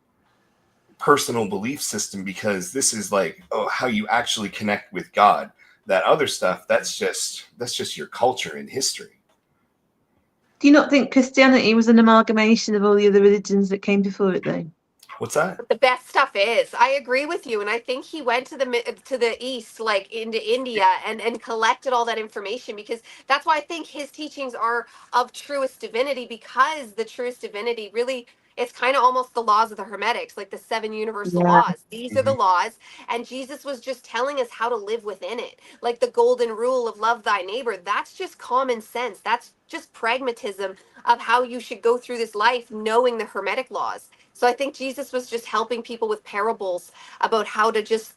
Speaker 5: personal belief system, because this is like, oh, how you actually connect with God. That other stuff, that's just your culture and history.
Speaker 4: Do you not think Christianity was an amalgamation of all the other religions that came before it, though?
Speaker 5: What's that?
Speaker 1: But the best stuff is, I agree with you, and I think he went to the east, like into India, and collected all that information, because that's why I think his teachings are of truest divinity, because the truest divinity really, it's kind of almost the laws of the Hermetics, like the 7 universal
Speaker 4: Yeah.
Speaker 1: laws. These are the laws, and Jesus was just telling us how to live within it. Like the golden rule of love thy neighbor, that's just common sense. That's just pragmatism of how you should go through this life, knowing the Hermetic laws. So I think Jesus was just helping people with parables about how to just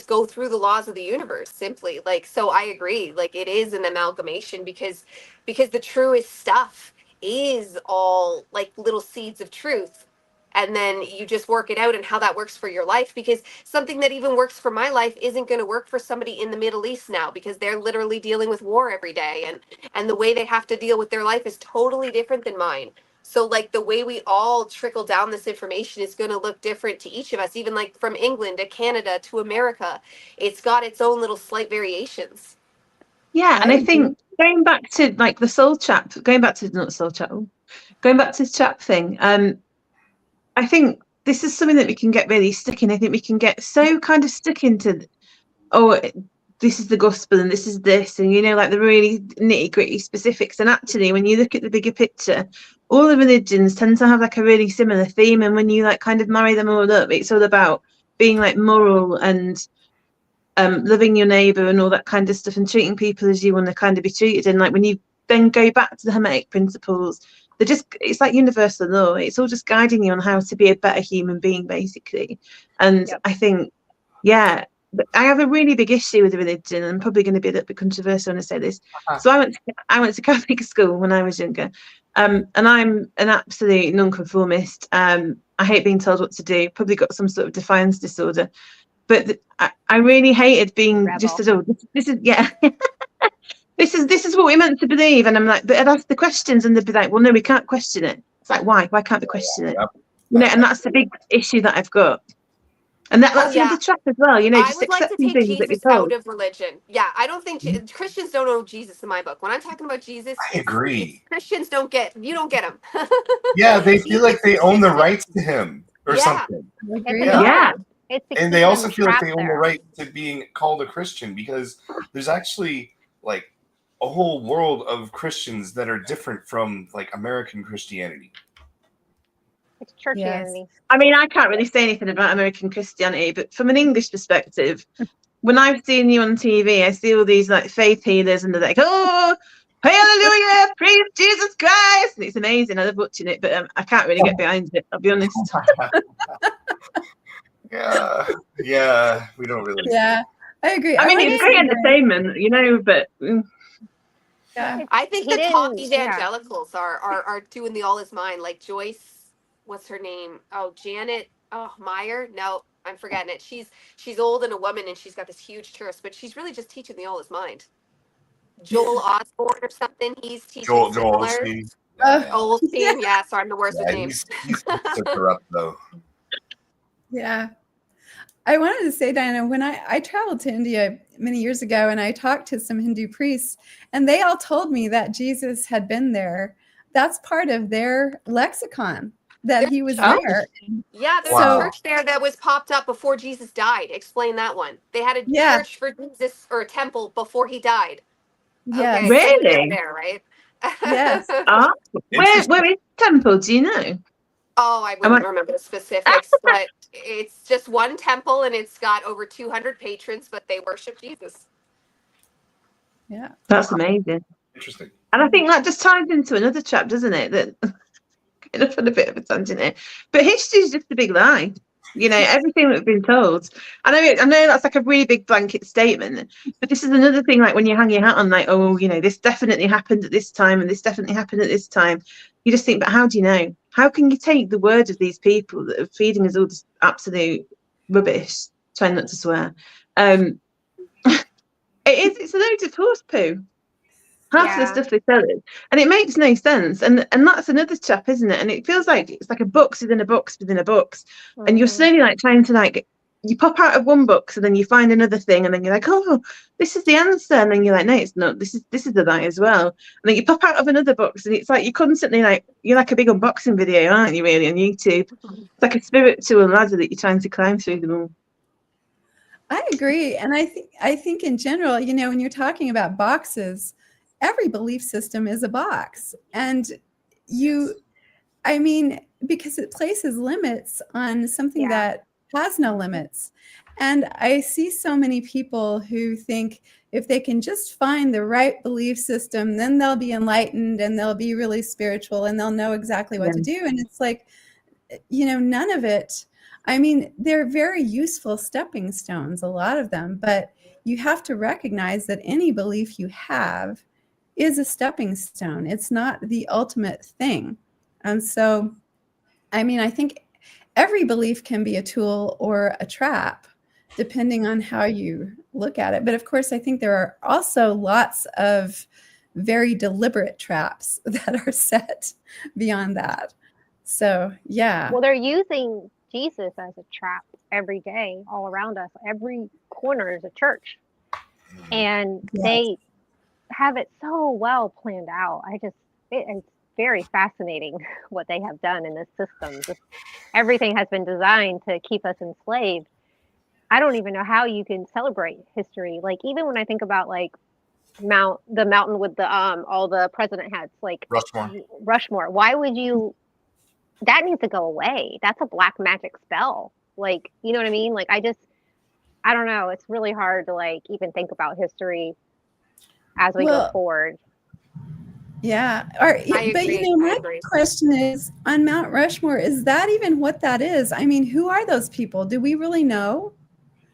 Speaker 1: go through the laws of the universe simply. Like, so I agree, like it is an amalgamation, because the truest stuff is all like little seeds of truth, and then you just work it out and how that works for your life, because something that even works for my life isn't going to work for somebody in the Middle East now, because they're literally dealing with war every day, and the way they have to deal with their life is totally different than mine. So like the way we all trickle down this information is going to look different to each of us, even like from England to Canada to America. It's got its own little slight variations.
Speaker 4: Yeah, and
Speaker 2: I
Speaker 4: I think going back to like the soul chap, going back to the chap thing, I think this is something that we can get really stuck in. I think we can get so kind of stuck into, oh, this is the gospel and this is this, and like the really nitty gritty specifics. And actually, when you look at the bigger picture, all the religions tend to have like a really similar theme. And when you like kind of marry them all up, it's all about being like moral and loving your neighbor and all that kind of stuff, and treating people as you want to kind of be treated. And like when you then go back to the Hermetic principles, it's like universal law. It's all just guiding you on how to be a better human being, basically. And
Speaker 3: Yep.
Speaker 4: I think, yeah, I have a really big issue with religion. I'm probably going to be a little bit controversial when I say this. So I went to Catholic school when I was younger, and I'm an absolute nonconformist. I hate being told what to do. Probably got some sort of defiance disorder. But I really hated being
Speaker 3: Rebel.
Speaker 4: just as, oh, this is, yeah. This is what we meant to believe. And I'm like, but I'd ask the questions and they'd be like, well, no, we can't question it. It's like, why can't we question it? And that's the big issue that I've got. And that's another trap as well,
Speaker 1: I
Speaker 4: just
Speaker 1: would like to
Speaker 4: accepting
Speaker 1: take
Speaker 4: things that
Speaker 1: Jesus
Speaker 4: you're
Speaker 1: out
Speaker 4: told.
Speaker 1: of religion. Yeah, I don't think Christians don't know Jesus in my book. When I'm talking about Jesus,
Speaker 5: I agree.
Speaker 1: Christians don't get him.
Speaker 5: Yeah, they feel like they own the
Speaker 1: Christians-
Speaker 5: rights to him or
Speaker 1: Yeah.
Speaker 5: something.
Speaker 2: I
Speaker 3: It's
Speaker 2: agree.
Speaker 3: a
Speaker 4: Yeah.
Speaker 3: It's the
Speaker 5: And
Speaker 3: key
Speaker 5: they
Speaker 3: to
Speaker 5: also
Speaker 3: the
Speaker 5: feel like
Speaker 3: trap
Speaker 5: they own the
Speaker 3: there.
Speaker 5: right to being called a Christian, because there's actually like a whole world of Christians that are different from like American Christianity.
Speaker 3: It's churchianity.
Speaker 4: I mean, I can't really say anything about American Christianity, but from an English perspective, when I've seen you on TV, I see all these like faith healers and they're like, oh, hallelujah, praise Jesus Christ. And it's amazing. I love watching it, but I can't really get behind it, I'll be honest.
Speaker 5: Yeah, we don't really.
Speaker 2: Yeah, I agree.
Speaker 4: I mean,
Speaker 2: wanted
Speaker 4: it's
Speaker 2: to
Speaker 4: great
Speaker 2: say,
Speaker 4: entertainment, you know, but
Speaker 2: yeah,
Speaker 1: I think
Speaker 3: He
Speaker 1: the top
Speaker 3: didn't. Yeah.
Speaker 1: evangelicals are doing the all is mine. Like Joyce, what's her name? Oh, Janet. Oh, Meyer. No, I'm forgetting it. She's old and a woman, and she's got this huge church, but she's really just teaching the all is mind. Joel Osborne or something. He's teaching
Speaker 5: Joel
Speaker 1: similar.
Speaker 5: Osteen.
Speaker 2: Oh,
Speaker 5: Yeah,
Speaker 2: yeah,
Speaker 1: Olstein. Yeah, sorry, I'm the worst with
Speaker 5: yeah,
Speaker 1: names.
Speaker 5: he's corrupt though.
Speaker 2: yeah. I wanted to say, Diana, when I traveled to India many years ago and I talked to some Hindu priests, and they all told me that Jesus had been there. That's part of their lexicon, that
Speaker 1: There's
Speaker 2: he was
Speaker 4: oh,
Speaker 2: there.
Speaker 1: Yeah, there's a
Speaker 2: So,
Speaker 5: Wow.
Speaker 1: church there that was popped up before Jesus died. Explain that one. They had a
Speaker 2: yeah,
Speaker 1: church for Jesus or a temple before he died. Okay,
Speaker 2: yes,
Speaker 1: so we get
Speaker 4: really?
Speaker 1: there, right?
Speaker 2: yes.
Speaker 4: Ah,
Speaker 5: Interesting.
Speaker 4: where is Temple? Do you know?
Speaker 1: Oh, I
Speaker 4: Am I,
Speaker 1: wouldn't remember the specifics, but it's just one temple and it's got over 200 patrons, but they worship Jesus.
Speaker 2: Yeah.
Speaker 4: that's amazing.
Speaker 5: Interesting.
Speaker 4: And I think that just ties into another chap, doesn't it? That enough on a bit of a tangent here. But history is just a big lie. You know, everything that we've been told. I know that's like a really big blanket statement, but this is another thing, like when you hang your hat on, like, oh, you know, this definitely happened at this time and this definitely happened at this time. You just think, but how do you know? How can you take the word of these people that are feeding us all this absolute rubbish? Trying not to swear. It's a load of horse poo. Half of the
Speaker 3: Yeah.
Speaker 4: stuff they tell us, and it makes no sense. And that's another chap, isn't it? And it feels like it's like a box within a box within a box, and you're
Speaker 3: Mhm.
Speaker 4: slowly like trying to like you pop out of one box and then you find another thing, and then you're like, oh, this is the answer, and then you're like, no, it's not. This is the lie as well. And then you pop out of another box, and it's like you're constantly like you're like a big unboxing video, aren't you? Really on YouTube, it's like a spiritual ladder that you're trying to climb through them all.
Speaker 2: I agree. And I think in general, you know, when you're talking about boxes, every belief system is a box. And I mean, because it places limits on something
Speaker 3: Yeah.
Speaker 2: that has no limits. And I see so many people who think if they can just find the right belief system, then they'll be enlightened and they'll be really spiritual and they'll know exactly what to do. And it's like, you know, none of it. I mean, they're very useful stepping stones, a lot of them, but you have to recognize that any belief you have is a stepping stone. It's not the ultimate thing. And so, I mean, I think every belief can be a tool or a trap, depending on how you look at it. But of course, I think there are also lots of very deliberate traps that are set beyond that. So, yeah.
Speaker 3: Well, they're using Jesus as a trap every day, all around us. Every corner is a church, and
Speaker 2: Yes.
Speaker 3: they have it so well planned out. It's very fascinating what they have done in this system. Just everything has been designed to keep us enslaved. I don't even know how you can celebrate history. Like even when I think about like the mountain with the all the president hats, like Rushmore. Why would you? That needs to go away. That's a black magic spell. Like, you know what I mean? Like I don't know. It's really hard to like even think about history as we go forward.
Speaker 2: Yeah.
Speaker 1: I
Speaker 2: But
Speaker 1: agree.
Speaker 2: you know,
Speaker 1: I
Speaker 2: my
Speaker 1: agree.
Speaker 2: question is on Mount Rushmore, is that even what that is? I mean, who are those people? Do we really know?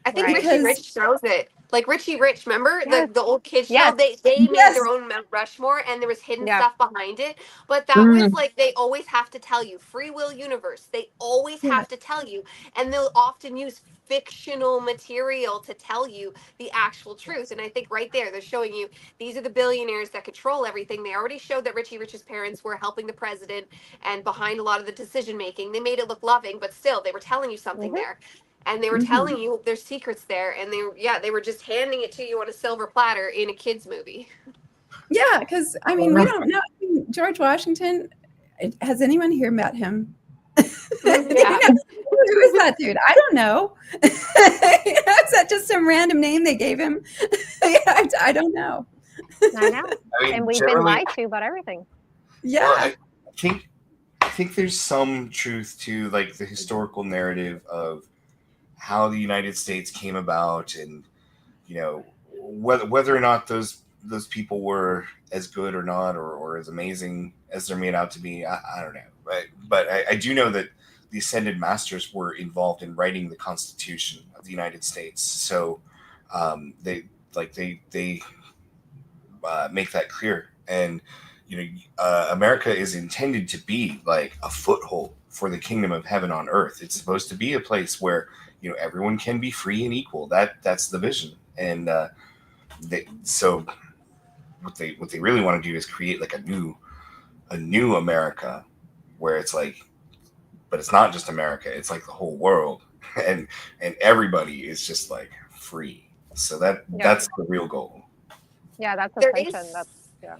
Speaker 1: I think
Speaker 3: Right.
Speaker 1: Richie
Speaker 2: Because
Speaker 1: Rich knows it. Like Richie Rich, remember
Speaker 3: Yes.
Speaker 1: the old kids show?
Speaker 3: Yes.
Speaker 1: They made
Speaker 2: yes,
Speaker 1: their own Mount Rushmore, and there was hidden
Speaker 3: Yeah.
Speaker 1: stuff behind it. But that was like they always have to tell you free will universe. They always
Speaker 2: Yeah.
Speaker 1: have to tell you, and they'll often use fictional material to tell you the actual truth. And I think right there they're showing you these are the billionaires that control everything. They already showed that Richie Rich's parents were helping the president and behind a lot of the decision making. They made it look loving, but still they were telling you something
Speaker 3: Mhm.
Speaker 1: there. And they were telling you there's secrets there, and they were just handing it to you on a silver platter in a kids movie.
Speaker 2: Yeah, because I mean, we don't know. I mean, George Washington, has anyone here met him?
Speaker 1: Yeah.
Speaker 2: Who is that dude? I don't know. Is that just some random name they gave him? I don't know.
Speaker 3: I know.
Speaker 5: I mean,
Speaker 3: And we've been
Speaker 5: generally,
Speaker 3: lied to about everything.
Speaker 2: Yeah.
Speaker 5: well, I think there's some truth to like the historical narrative of how the United States came about, and you know whether or not those people were as good or not, or as amazing as they're made out to be. I don't know, but I do know that the Ascended Masters were involved in writing the Constitution of the United States. So they make that clear. And America is intended to be like a foothold for the kingdom of heaven on earth. It's supposed to be a place where everyone can be free and equal. That's the vision. And so what they really want to do is create like a new America, where it's like, but it's not just America, it's like the whole world, and everybody is just like free. So that's the real goal.
Speaker 3: Yeah, that's
Speaker 1: There
Speaker 3: ascension.
Speaker 1: is-
Speaker 3: That's yeah.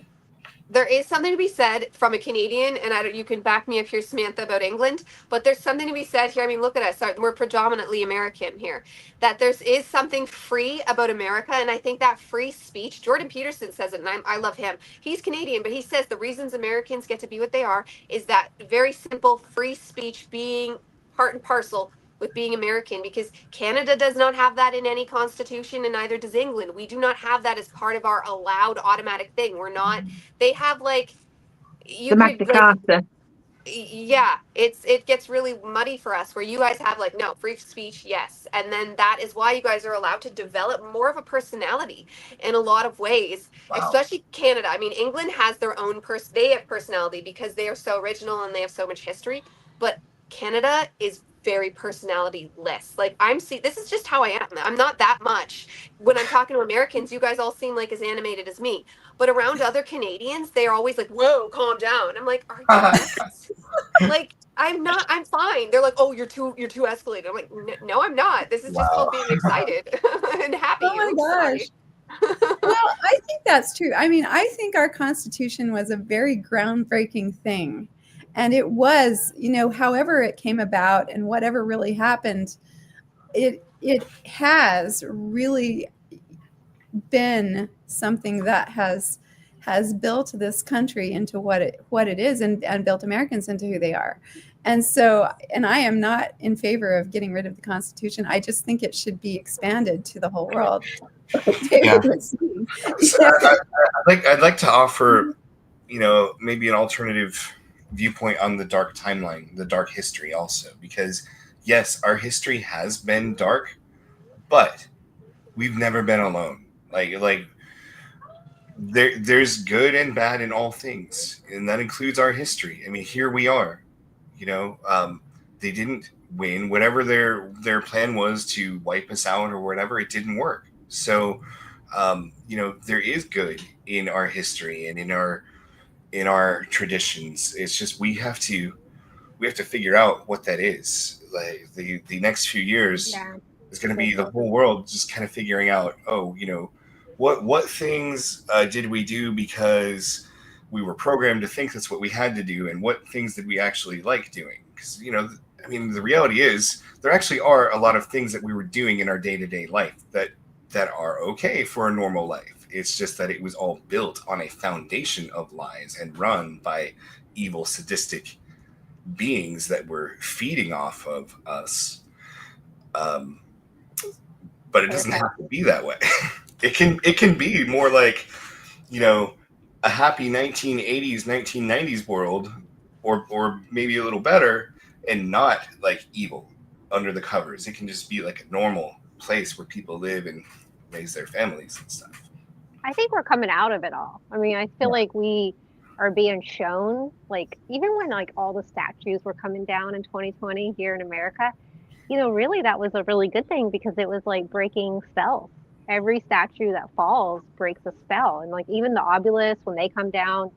Speaker 1: There is something to be said from a Canadian, and you can back me up here, Samantha, about England, but there's something to be said here. I mean, look at us. We're predominantly American here. That is something free about America, and I think that free speech, Jordan Peterson says it, and I love him. He's Canadian, but he says the reasons Americans get to be what they are is that very simple free speech being part and parcel with being American, because Canada does not have that in any constitution, and neither does England. We do not have that as part of our allowed automatic thing. We're not. They have like
Speaker 4: The Magna Carta.
Speaker 1: yeah, it gets really muddy for us, where you guys have like, no, free speech, yes, and then that is why you guys are allowed to develop more of a personality in a lot of ways.
Speaker 5: Wow.
Speaker 1: Especially Canada. I mean, England has their own they have personality because they are so original and they have so much history, but Canada is very personality-less. Like, this is just how I am. I'm not that much. When I'm talking to Americans, you guys all seem like as animated as me. But around other Canadians, they're always like, whoa, calm down. I'm like, are you nuts? Like, I'm not, I'm fine. They're like, oh, you're too escalated. I'm like, no, I'm not. This is just called being excited and happy.
Speaker 2: Oh my
Speaker 1: I'm
Speaker 2: gosh.
Speaker 1: sorry.
Speaker 2: Well, I think that's true. I mean, I think our Constitution was a very groundbreaking thing. And it was, however it came about and whatever really happened, it has really been something that has built this country into what it is, and built Americans into who they are. And so, and I am not in favor of getting rid of the Constitution. I just think it should be expanded to the whole world.
Speaker 5: Yeah. So I'd like to offer, maybe an alternative viewpoint on the dark timeline, the dark history also, because yes, our history has been dark, but we've never been alone. Like there's good and bad in all things, and that includes our history. I mean, here we are. They didn't win. Whatever their plan was to wipe us out or whatever, it didn't work. So, there is good in our history and in our traditions. It's just we have to figure out what that is. Like the next few years is going to be the whole world just kind of figuring out, what things did we do because we were programmed to think that's what we had to do, and what things did we actually like doing? Because the reality is there actually are a lot of things that we were doing in our day-to-day life that are okay for a normal life. It's just that it was all built on a foundation of lies and run by evil, sadistic beings that were feeding off of us. But it doesn't have to be that way. It can be more like, a happy 1980s, 1990s world, or maybe a little better, and not like evil under the covers. It can just be like a normal place where people live and raise their families and stuff.
Speaker 3: I think we're coming out of it all. I mean, I feel like we are being shown, like, even when like all the statues were coming down in 2020 here in America, really that was a really good thing, because it was like breaking spells. Every statue that falls breaks a spell. And like even the obelisks, when they come down,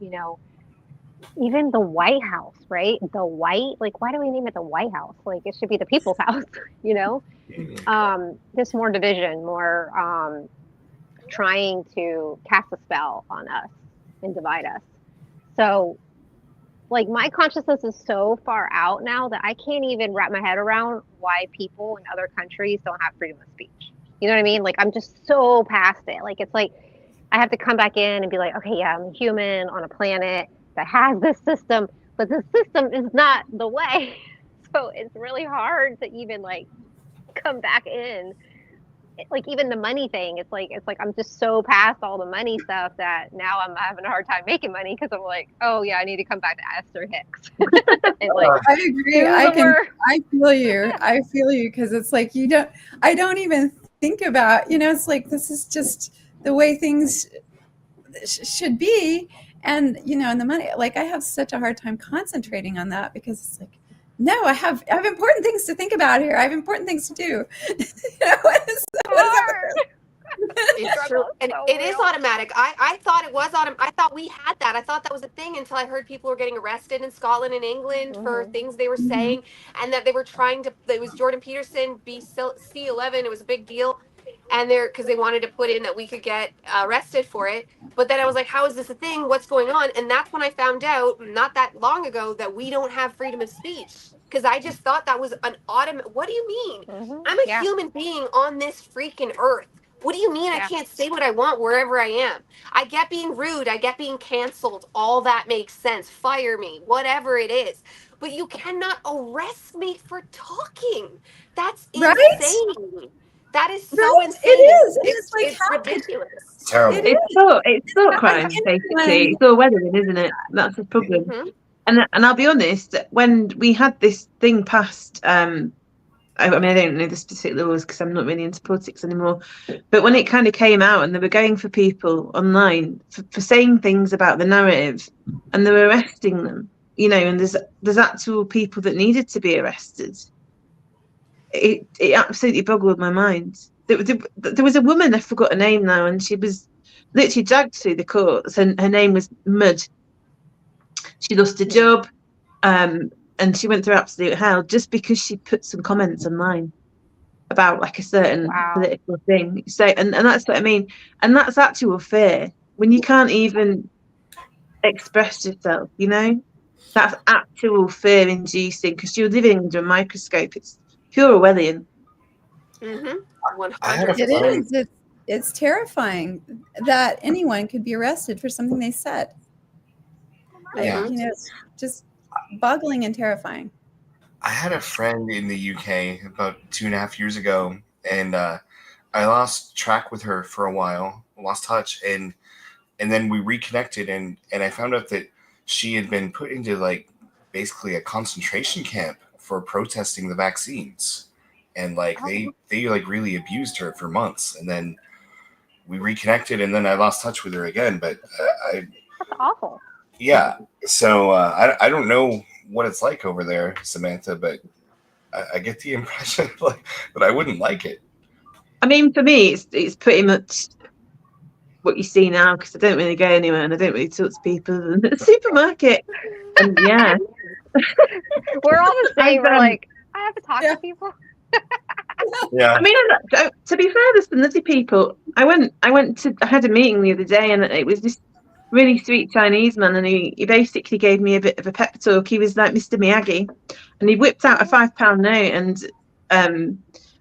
Speaker 3: even the White House, right? The white, like, why do we name it the White House? Like, it should be the people's house, Just more division, more trying to cast a spell on us and divide us. So, like, my consciousness is so far out now that I can't even wrap my head around why people in other countries don't have freedom of speech. You know what I mean? Like, I'm just so past it. Like, it's like I have to come back in and be like, okay, yeah, I'm a human on a planet that has this system, but the system is not the way. So it's really hard to even like come back in like even the money thing, it's like I'm just so past all the money stuff that now I'm having a hard time making money because I'm like, oh yeah, I need to come back to Esther Hicks. And like,
Speaker 2: I agree.
Speaker 3: do the work.
Speaker 2: I feel you. I feel you, because it's like I don't even think about, it's like, this is just the way things should be. And, and the money, like, I have such a hard time concentrating on that, because it's like, no, I have important things to think about here. I have important things to do. What is that?
Speaker 1: It's true, and it is automatic. I thought it was automatic. I thought we had that. I thought that was a thing until I heard people were getting arrested in Scotland and England for things they were saying, and that they were trying to. It was Jordan Peterson C11. It was a big deal, and because they wanted to put in that we could get arrested for it. But then I was like, how is this a thing? What's going on? And that's when I found out, not that long ago, that we don't have freedom of speech. Because I just thought that was an automatic. What do you mean? I'm a human being on this freaking earth. What do you mean I can't say what I want wherever I am? I get being rude. I get being canceled. All that makes sense. Fire me, whatever it is. But you cannot arrest me for talking. That's insane.
Speaker 2: Right?
Speaker 1: That is so insane.
Speaker 2: It is. It's like,
Speaker 1: it's ridiculous.
Speaker 5: It's terrible.
Speaker 4: It's thought crime, basically. It's all weathering, isn't it? That's the problem. And I'll be honest, when we had this thing passed, I mean, I don't know the specific laws because I'm not really into politics anymore. But when it kind of came out and they were going for people online for saying things about the narrative, and they were arresting them, and there's actual people that needed to be arrested. It absolutely boggled my mind. There was a woman, I forgot her name now, and she was literally dragged through the courts, and her name was Mud. She lost a job. And she went through absolute hell just because she put some comments online about like a certain political thing. So, and that's what I mean. And that's actual fear when you can't even express yourself, that's actual fear inducing, because you're living under a microscope. It's pure Orwellian.
Speaker 1: 100%.
Speaker 2: It is. It's terrifying that anyone could be arrested for something they said.
Speaker 5: Yeah.
Speaker 2: It's just boggling and terrifying.
Speaker 5: I had a friend in the UK about 2.5 years ago, and I lost track with her for a while, lost touch, and then we reconnected, and I found out that she had been put into like basically a concentration camp for protesting the vaccines, and like they like really abused her for months, and then we reconnected, and then I lost touch with her again. But
Speaker 3: that's awful.
Speaker 5: Yeah, so I don't know what it's like over there, Samantha, but I get the impression that I wouldn't like it.
Speaker 4: I mean, for me, it's pretty much what you see now, because I don't really go anywhere and I don't really talk to people in the supermarket. And yeah,
Speaker 3: we're all the same. We're like, I have to talk to people.
Speaker 5: Yeah.
Speaker 4: I mean, to be fair, there's some lovely people. I had a meeting the other day, and it was this really sweet Chinese man, and he basically gave me a bit of a pep talk. He was like Mr. Miyagi, and he whipped out a £5 note and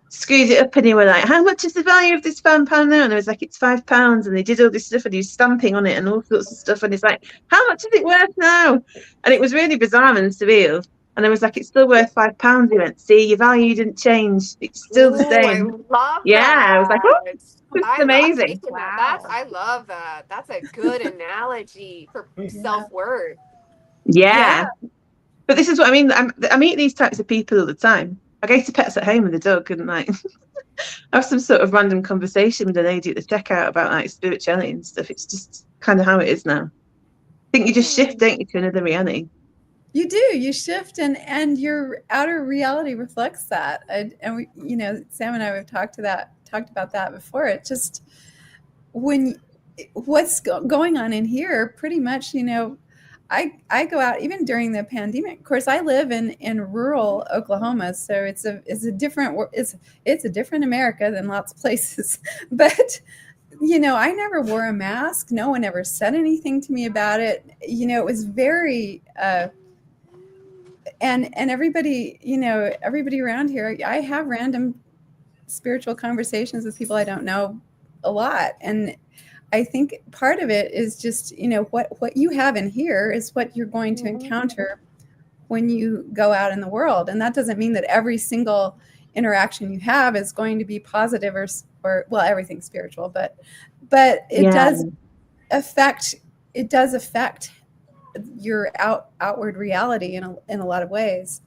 Speaker 4: screwed it up, and he was like, how much is the value of this £5 note? And I was like, it's £5. And they did all this stuff, and he was stamping on it and all sorts of stuff, and it's like, how much is it worth now? And it was really bizarre and surreal. And I was like, it's still worth £5. He went, see, your value didn't change, it's still the same.
Speaker 1: I love
Speaker 4: yeah
Speaker 1: that.
Speaker 4: I was like, oh, it's amazing.
Speaker 1: Wow. I love that. That's a good analogy for self-worth.
Speaker 4: Yeah. But this is what I mean. I meet these types of people all the time. I go to Pets at Home with the dog, and like I have some sort of random conversation with a lady at the checkout about like spirituality and stuff. It's just kind of how it is now. I think you just shift, don't you, to another reality.
Speaker 2: You do. You shift, and your outer reality reflects that. And we, Sam and I have talked about that before. It just what's going on in here, pretty much, I go out even during the pandemic. Of course, I live in rural Oklahoma, so it's a different America than lots of places. But I never wore a mask. No one ever said anything to me about it. It was very and everybody around here, I have random spiritual conversations with people I don't know a lot, and I think part of it is just what you have in here is what you're going to encounter when you go out in the world. And that doesn't mean that every single interaction you have is going to be positive or well, everything's spiritual, but it does affect your outward reality in a lot of ways.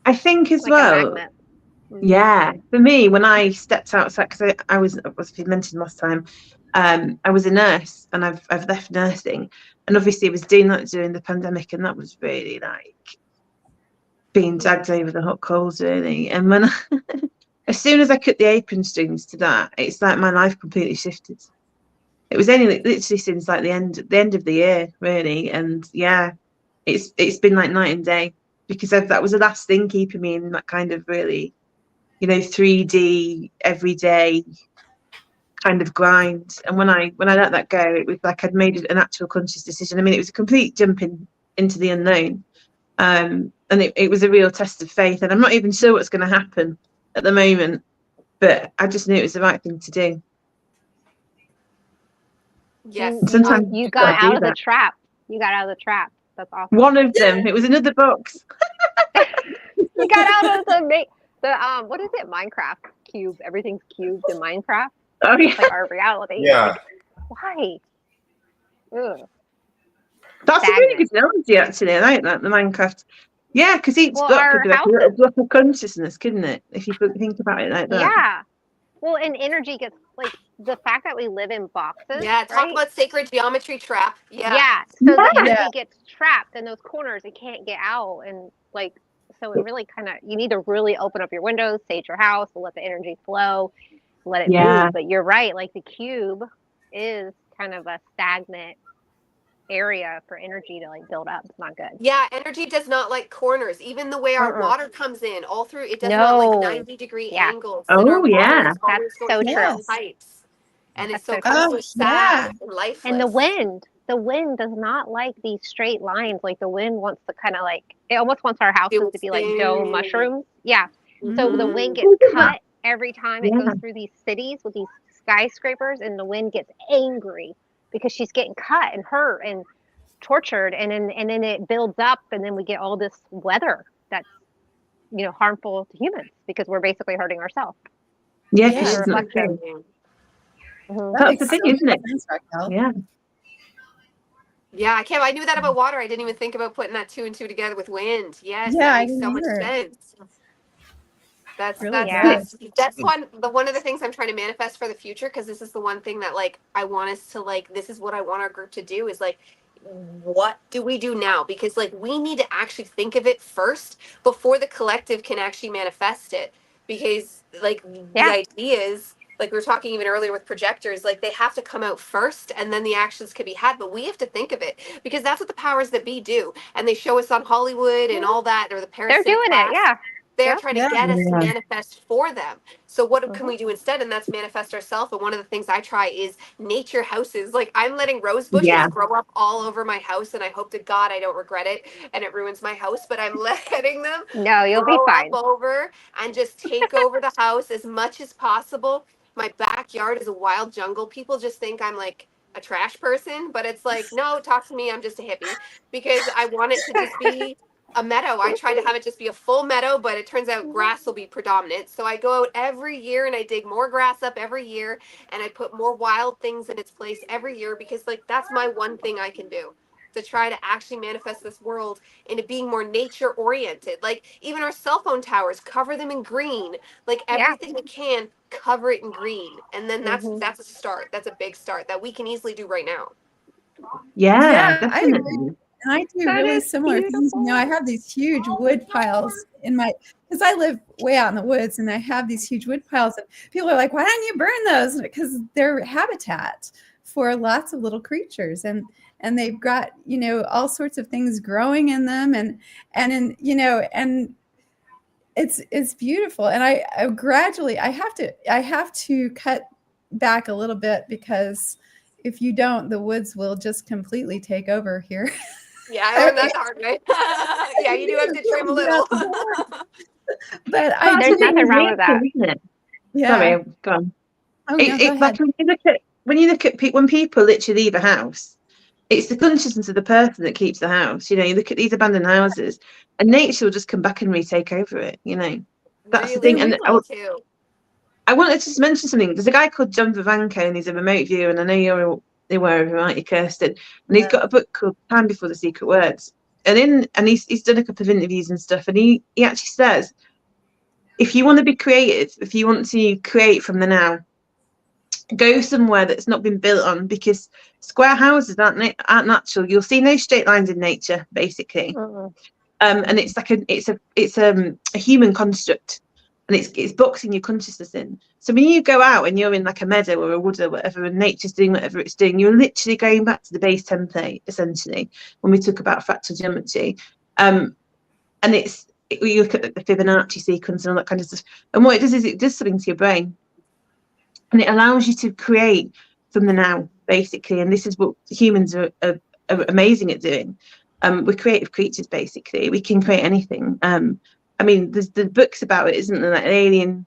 Speaker 4: I think as
Speaker 3: Like a
Speaker 4: well.
Speaker 3: magnet.
Speaker 4: Yeah, for me, when I stepped outside, because I was mentioned last time, I was a nurse, and I've left nursing, and obviously I was doing that during the pandemic, and that was really like being dragged over the hot coals, really. And when as soon as I cut the apron strings to that, it's like my life completely shifted. It was only literally since like the end of the year, really, and yeah, it's been like night and day, because that was the last thing keeping me in that kind of really, 3D everyday kind of grind. And when I let that go, it was like I'd made an actual conscious decision. I mean, it was a complete jump into the unknown, and it was a real test of faith. And I'm not even sure what's going to happen at the moment, but I just knew it was the right thing to do.
Speaker 1: Yes.
Speaker 4: Sometimes
Speaker 3: You
Speaker 4: you've gotta
Speaker 3: got
Speaker 4: do
Speaker 3: out of the
Speaker 4: that.
Speaker 3: trap. You got out of the trap. That's awesome.
Speaker 4: One of them. It was another box.
Speaker 3: You got out of the what is it? Minecraft cube. Everything's cubed in Minecraft.
Speaker 4: Oh yeah.
Speaker 3: It's like our reality.
Speaker 5: Yeah.
Speaker 3: Why? Ugh.
Speaker 4: That's a really good analogy, actually. I like that, the Minecraft. Yeah, because each block could be like a little block of consciousness, couldn't it? If you could think about it like that.
Speaker 3: Yeah. Well, and energy gets like the fact that we live in boxes.
Speaker 1: Yeah, talk
Speaker 3: right?
Speaker 1: about sacred geometry trap. Yeah.
Speaker 3: Yeah. So the
Speaker 2: Yeah.
Speaker 3: energy gets trapped in those corners. It can't get out. And like, so it really kind of, you need to really open up your windows, sage your house, let the energy flow, let it move. But you're right. Like the cube is kind of a stagnant area for energy to like build up. It's not good.
Speaker 1: Yeah, energy does not like corners. Even the way our water comes in, all through, it does
Speaker 3: No.
Speaker 1: not like 90-degree
Speaker 3: Yeah.
Speaker 1: angles.
Speaker 4: Oh,
Speaker 1: and our water
Speaker 4: yeah.
Speaker 1: is always
Speaker 3: That's
Speaker 1: going
Speaker 3: so
Speaker 1: through
Speaker 3: true.
Speaker 1: the pipes. And it's
Speaker 3: That's
Speaker 1: so
Speaker 3: so
Speaker 1: cool,
Speaker 2: true.
Speaker 1: so sad and lifeless.
Speaker 3: And the wind does not like these straight lines. Like the wind wants to kind of like, it almost wants our houses to be like dome mushrooms. Yeah. So the wind gets cut every time it goes through these cities with these skyscrapers, and the wind gets angry because she's getting cut and hurt and tortured, and then it builds up, and then we get all this weather that's harmful to humans because we're basically hurting ourselves.
Speaker 4: Yeah,
Speaker 2: Yeah.
Speaker 4: she's not
Speaker 3: Reflection.
Speaker 4: true.
Speaker 3: Mhm.
Speaker 4: That's the thing, isn't it?
Speaker 2: Sense, Raquel.
Speaker 4: Yeah.
Speaker 1: Yeah, I knew that about water. I didn't even think about putting that 2 and 2 together with wind. Yes,
Speaker 2: Yeah, I
Speaker 1: that makes so
Speaker 2: didn't
Speaker 1: much
Speaker 2: either.
Speaker 1: sense. That's
Speaker 2: Really
Speaker 1: that's one of the things I'm trying to manifest for the future, because this is the one thing that like I want us to like, this is what I want our group to do, is like, what do we do now? Because like we need to actually think of it first before the collective can actually manifest it. Because like the ideas, like we were talking even earlier with projectors, like they have to come out first and then the actions can be had, but we have to think of it, because that's what the powers that be do. And they show us on Hollywood and all that, or the parasitic
Speaker 3: They're doing
Speaker 1: class.
Speaker 3: it. Yeah.
Speaker 1: They're trying to get us to
Speaker 4: Yeah.
Speaker 1: manifest for them. So what can we do instead? And that's manifest ourselves. And one of the things I try is nature houses. Like I'm letting rose bushes grow up all over my house, and I hope to God I don't regret it and it ruins my house, but I'm letting them
Speaker 3: No, you'll be
Speaker 1: grow
Speaker 3: fine.
Speaker 1: up over and just take over the house as much as possible. My backyard is a wild jungle. People just think I'm like a trash person, but it's like, no, talk to me. I'm just a hippie, because I want it to just be a meadow. I try to have it just be a full meadow, but it turns out grass will be predominant. So I go out every year and I dig more grass up every year, and I put more wild things in its place every year, because like that's my one thing I can do to try to actually manifest this world into being more nature oriented. Like even our cell phone towers, cover them in green. Like everything we can, cover it in green. And then that's a start. That's a big start that we can easily do right now.
Speaker 4: Yeah,
Speaker 2: I
Speaker 4: definitely.
Speaker 2: agree. And I do
Speaker 3: That
Speaker 2: really
Speaker 3: is
Speaker 2: similar things. I have these huge wood piles in because I live way out in the woods, and I have these huge wood piles, and people are like, why don't you burn those? Because they're habitat for lots of little creatures, and they've got, all sorts of things growing in them, and it's beautiful. And I gradually, I have to cut back a little bit, because if you don't, the woods will just completely take over here.
Speaker 1: Yeah, I learned that the hard way. Yeah, you do have to trim a little.
Speaker 2: But
Speaker 3: There's nothing wrong with that.
Speaker 4: Isn't it?
Speaker 2: Yeah.
Speaker 4: Sorry, go on.
Speaker 2: Oh, no, go
Speaker 4: It's like
Speaker 2: ahead.
Speaker 4: when you look at when people literally leave a house, it's the consciousness of the person that keeps the house. You look at these abandoned houses, and nature will just come back and retake over it. That's
Speaker 1: Really
Speaker 4: the thing. And
Speaker 1: cool too.
Speaker 4: I wanted to just mention something. There's a guy called John Vivanco, and he's a remote viewer, and I know you're aware of him, aren't you, Kirsten? And he's got a book called Time Before the Secret Words. And he's done a couple of interviews and stuff, and he actually says, if you want to be creative, if you want to create from the now, go somewhere that's not been built on, because square houses aren't natural. You'll see no straight lines in nature, basically. And it's like a human construct, and it's boxing your consciousness in. So when you go out and you're in like a meadow or a wood or whatever, and nature's doing whatever it's doing, you're literally going back to the base template, essentially, when we talk about fractal geometry. And you look at the Fibonacci sequence and all that kind of stuff, and what it does is it does something to your brain, and it allows you to create from the now, basically. And this is what humans are amazing at doing. We're creative creatures, basically. We can create anything. I mean, there's books about it, isn't there? Like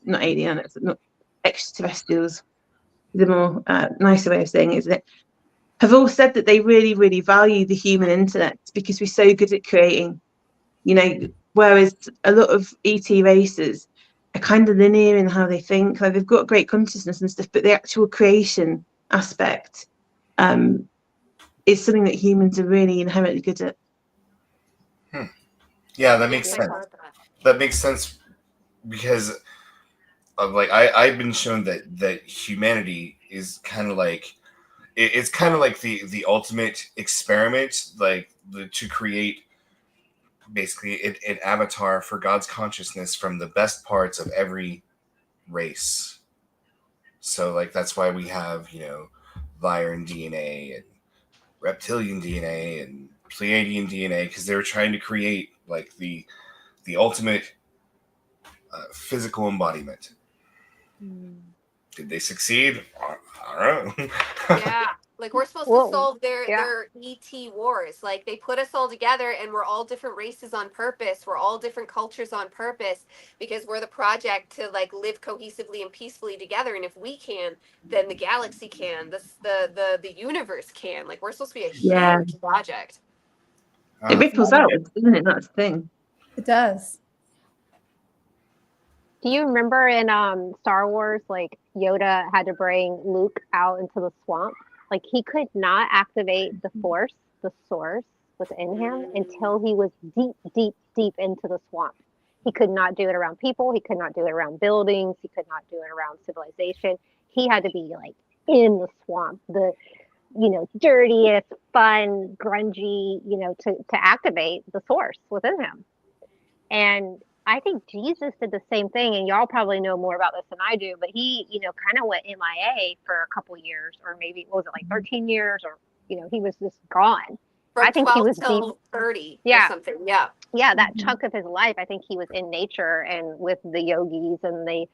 Speaker 4: not extraterrestrials, the more nicer way of saying it, isn't it? Have all said that they really, really value the human intellect because we're so good at creating, you know, whereas a lot of ET races are kind of linear in how they think. Like, they've got great consciousness and stuff, but the actual creation aspect is something that humans are really inherently good at.
Speaker 5: Yeah, that makes sense. That makes sense because of, like, I've been shown that humanity is kind of like, it's kind of like the ultimate experiment, like to create basically an avatar for God's consciousness from the best parts of every race. So, like, that's why we have, you know, Viren DNA and reptilian DNA and Pleiadian DNA, because they were trying to create like the ultimate physical embodiment. Did they succeed? I don't know.
Speaker 1: Yeah, like we're supposed to solve their ET wars. Like, they put us all together, and we're all different races on purpose. We're all different cultures on purpose, because we're the project to like live cohesively and peacefully together. And if we can, then the galaxy can. The universe can. Like, we're supposed to be a huge project.
Speaker 4: It ripples out, doesn't it? That's the thing.
Speaker 2: It does.
Speaker 3: Do you remember in Star Wars, like, Yoda had to bring Luke out into the swamp? Like, he could not activate the Force, the source within him, until he was deep, deep, deep into the swamp. He could not do it around people. He could not do it around buildings. He could not do it around civilization. He had to be like in the swamp, the, you know, dirtiest, fun, grungy, you know, to activate the source within him. And I think Jesus did the same thing, and y'all probably know more about this than I do, but he, you know, kind of went MIA for a couple years, or maybe, what was it, like 13 years, or, you know, he was just gone.
Speaker 1: From
Speaker 3: I think
Speaker 1: 12
Speaker 3: he was
Speaker 1: till 30
Speaker 3: or
Speaker 1: something. Yeah.
Speaker 3: Yeah, that chunk of his life, I think he was in nature and with the yogis and the,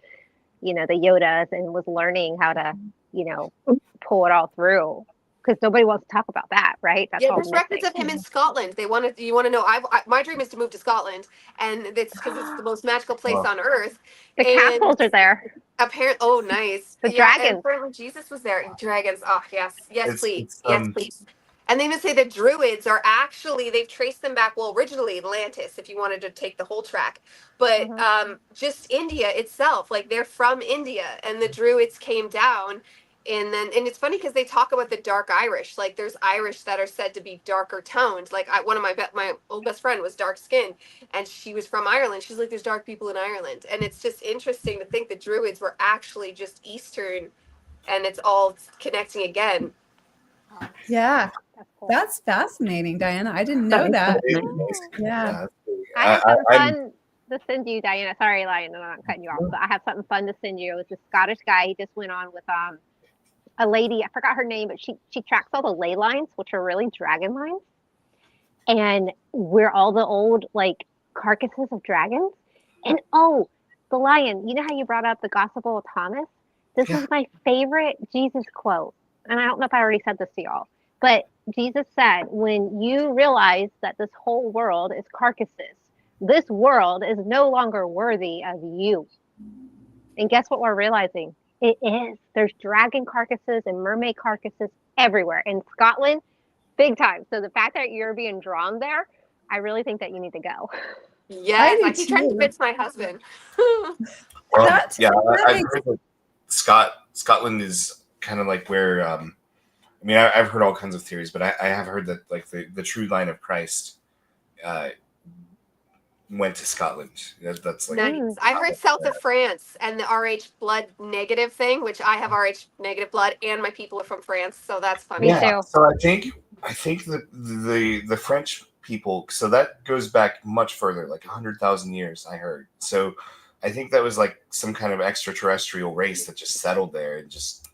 Speaker 3: you know, the Yodas, and was learning how to, you know, pull it all through. Because nobody wants to talk about that, right? That's all
Speaker 1: There's records of him in Scotland. You want to know? My dream is to move to Scotland, and it's because it's the most magical place on earth.
Speaker 3: The castles are there.
Speaker 1: Apparently, oh, nice.
Speaker 3: The dragons.
Speaker 1: And apparently Jesus was there. Dragons. Oh, yes, please,
Speaker 5: yes,
Speaker 1: please. And they even say the Druids are actually, they've traced them back. Well, originally Atlantis, if you wanted to take the whole track, but just India itself. Like, they're from India, and the Druids came down. And it's funny because they talk about the dark Irish. Like, there's Irish that are said to be darker toned. Like, one of my old best friend was dark skinned, and she was from Ireland. She's like, there's dark people in Ireland. And it's just interesting to think the Druids were actually just Eastern, and it's all connecting again.
Speaker 2: Yeah, that's fascinating, Diana. I didn't know that. Yeah.
Speaker 3: I have something fun to send you, Diana. Sorry, Lion, I'm not cutting you off, but I have something fun to send you. It's a Scottish guy. He just went on with a lady, I forgot her name, but she tracks all the ley lines, which are really dragon lines, and where all the old, like, carcasses of dragons. And the Lion, you know how you brought up the Gospel of Thomas? This is my favorite Jesus quote, and I don't know if I already said this to y'all, but Jesus said, when you realize that this whole world is carcasses, this world is no longer worthy of you. And guess what we're realizing? It is. There's dragon carcasses and mermaid carcasses everywhere. In Scotland, big time. So the fact that you're being drawn there, I really think that you need to go.
Speaker 1: Yes,
Speaker 2: do
Speaker 1: I keep trying to
Speaker 2: too.
Speaker 1: convince my husband.
Speaker 5: Well,
Speaker 2: That-
Speaker 5: yeah,
Speaker 2: that
Speaker 5: I've
Speaker 2: makes-
Speaker 5: heard that Scotland is kind of like where. I mean, I've heard all kinds of theories, but I have heard that like the true line of Christ went to Scotland. That's like
Speaker 1: Nice. I heard south of France and the RH blood negative thing, which I have RH negative blood, and my people are from France, so that's funny.
Speaker 3: Me
Speaker 5: yeah.
Speaker 3: too.
Speaker 5: So I think that the French people. So that goes back much further, like 100,000 years. I heard. So I think that was like some kind of extraterrestrial race that just settled there and just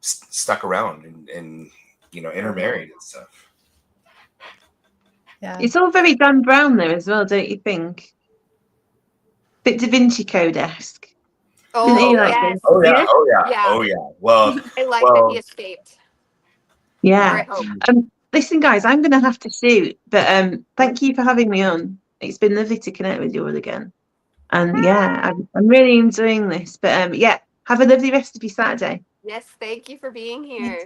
Speaker 5: stuck around and intermarried and stuff.
Speaker 2: Yeah.
Speaker 4: It's all very Dan Brown though as well, don't you think? Bit Da Vinci Code-esque.
Speaker 1: Oh,
Speaker 4: Didn't he like
Speaker 1: yes.
Speaker 4: this?
Speaker 5: Oh yeah,
Speaker 4: Yeah.
Speaker 5: oh yeah,
Speaker 1: Yeah.
Speaker 5: oh yeah. Well,
Speaker 1: I like that
Speaker 5: Well-
Speaker 1: he escaped. Or I
Speaker 4: Yeah.
Speaker 1: hope.
Speaker 4: Listen, guys, I'm going to have to shoot, but thank you for having me on. It's been lovely to connect with you all again. And yeah, I'm really enjoying this. But yeah, have a lovely rest of your Saturday.
Speaker 1: Yes, thank you for being here.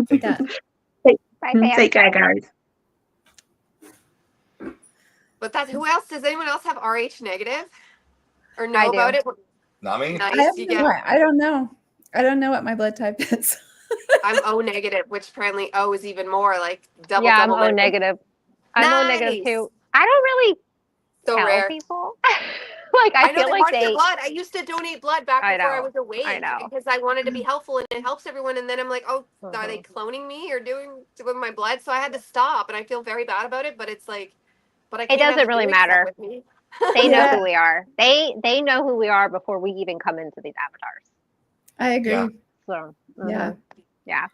Speaker 5: thank
Speaker 2: Yeah.
Speaker 3: Bye, fam.
Speaker 4: Take care, guys.
Speaker 1: But that's who else? Does anyone else have RH negative? Or know
Speaker 3: I do.
Speaker 1: about it?
Speaker 5: Not me.
Speaker 1: Nice.
Speaker 2: I, have
Speaker 1: You
Speaker 2: no-
Speaker 1: get,
Speaker 2: I don't know. I don't know what my blood type is.
Speaker 1: I'm O negative, which apparently O is even more like double.
Speaker 3: Yeah, I'm
Speaker 1: double
Speaker 3: O negative. I'm O negative
Speaker 1: Nice.
Speaker 3: too. I don't really
Speaker 1: So
Speaker 3: tell
Speaker 1: rare.
Speaker 3: people. Like I
Speaker 1: know
Speaker 3: feel
Speaker 1: they
Speaker 3: like
Speaker 1: want your
Speaker 3: they.
Speaker 1: blood. I used to donate blood back
Speaker 3: I
Speaker 1: before I
Speaker 3: know.
Speaker 1: was awake
Speaker 3: I know.
Speaker 1: because I wanted to be helpful and it helps everyone. And then I'm like, oh, are they
Speaker 3: Mhm.
Speaker 1: cloning me or doing with my blood? So I had to stop, and I feel very bad about it. But it's like, but I can't have
Speaker 3: doesn't
Speaker 1: the
Speaker 3: really
Speaker 1: doing stuff
Speaker 3: matter.
Speaker 1: with me.
Speaker 3: They know
Speaker 2: Yeah.
Speaker 3: who we are. They know who we are before we even come into these avatars.
Speaker 2: I agree.
Speaker 5: Yeah.
Speaker 3: So
Speaker 2: Yeah.
Speaker 3: yeah.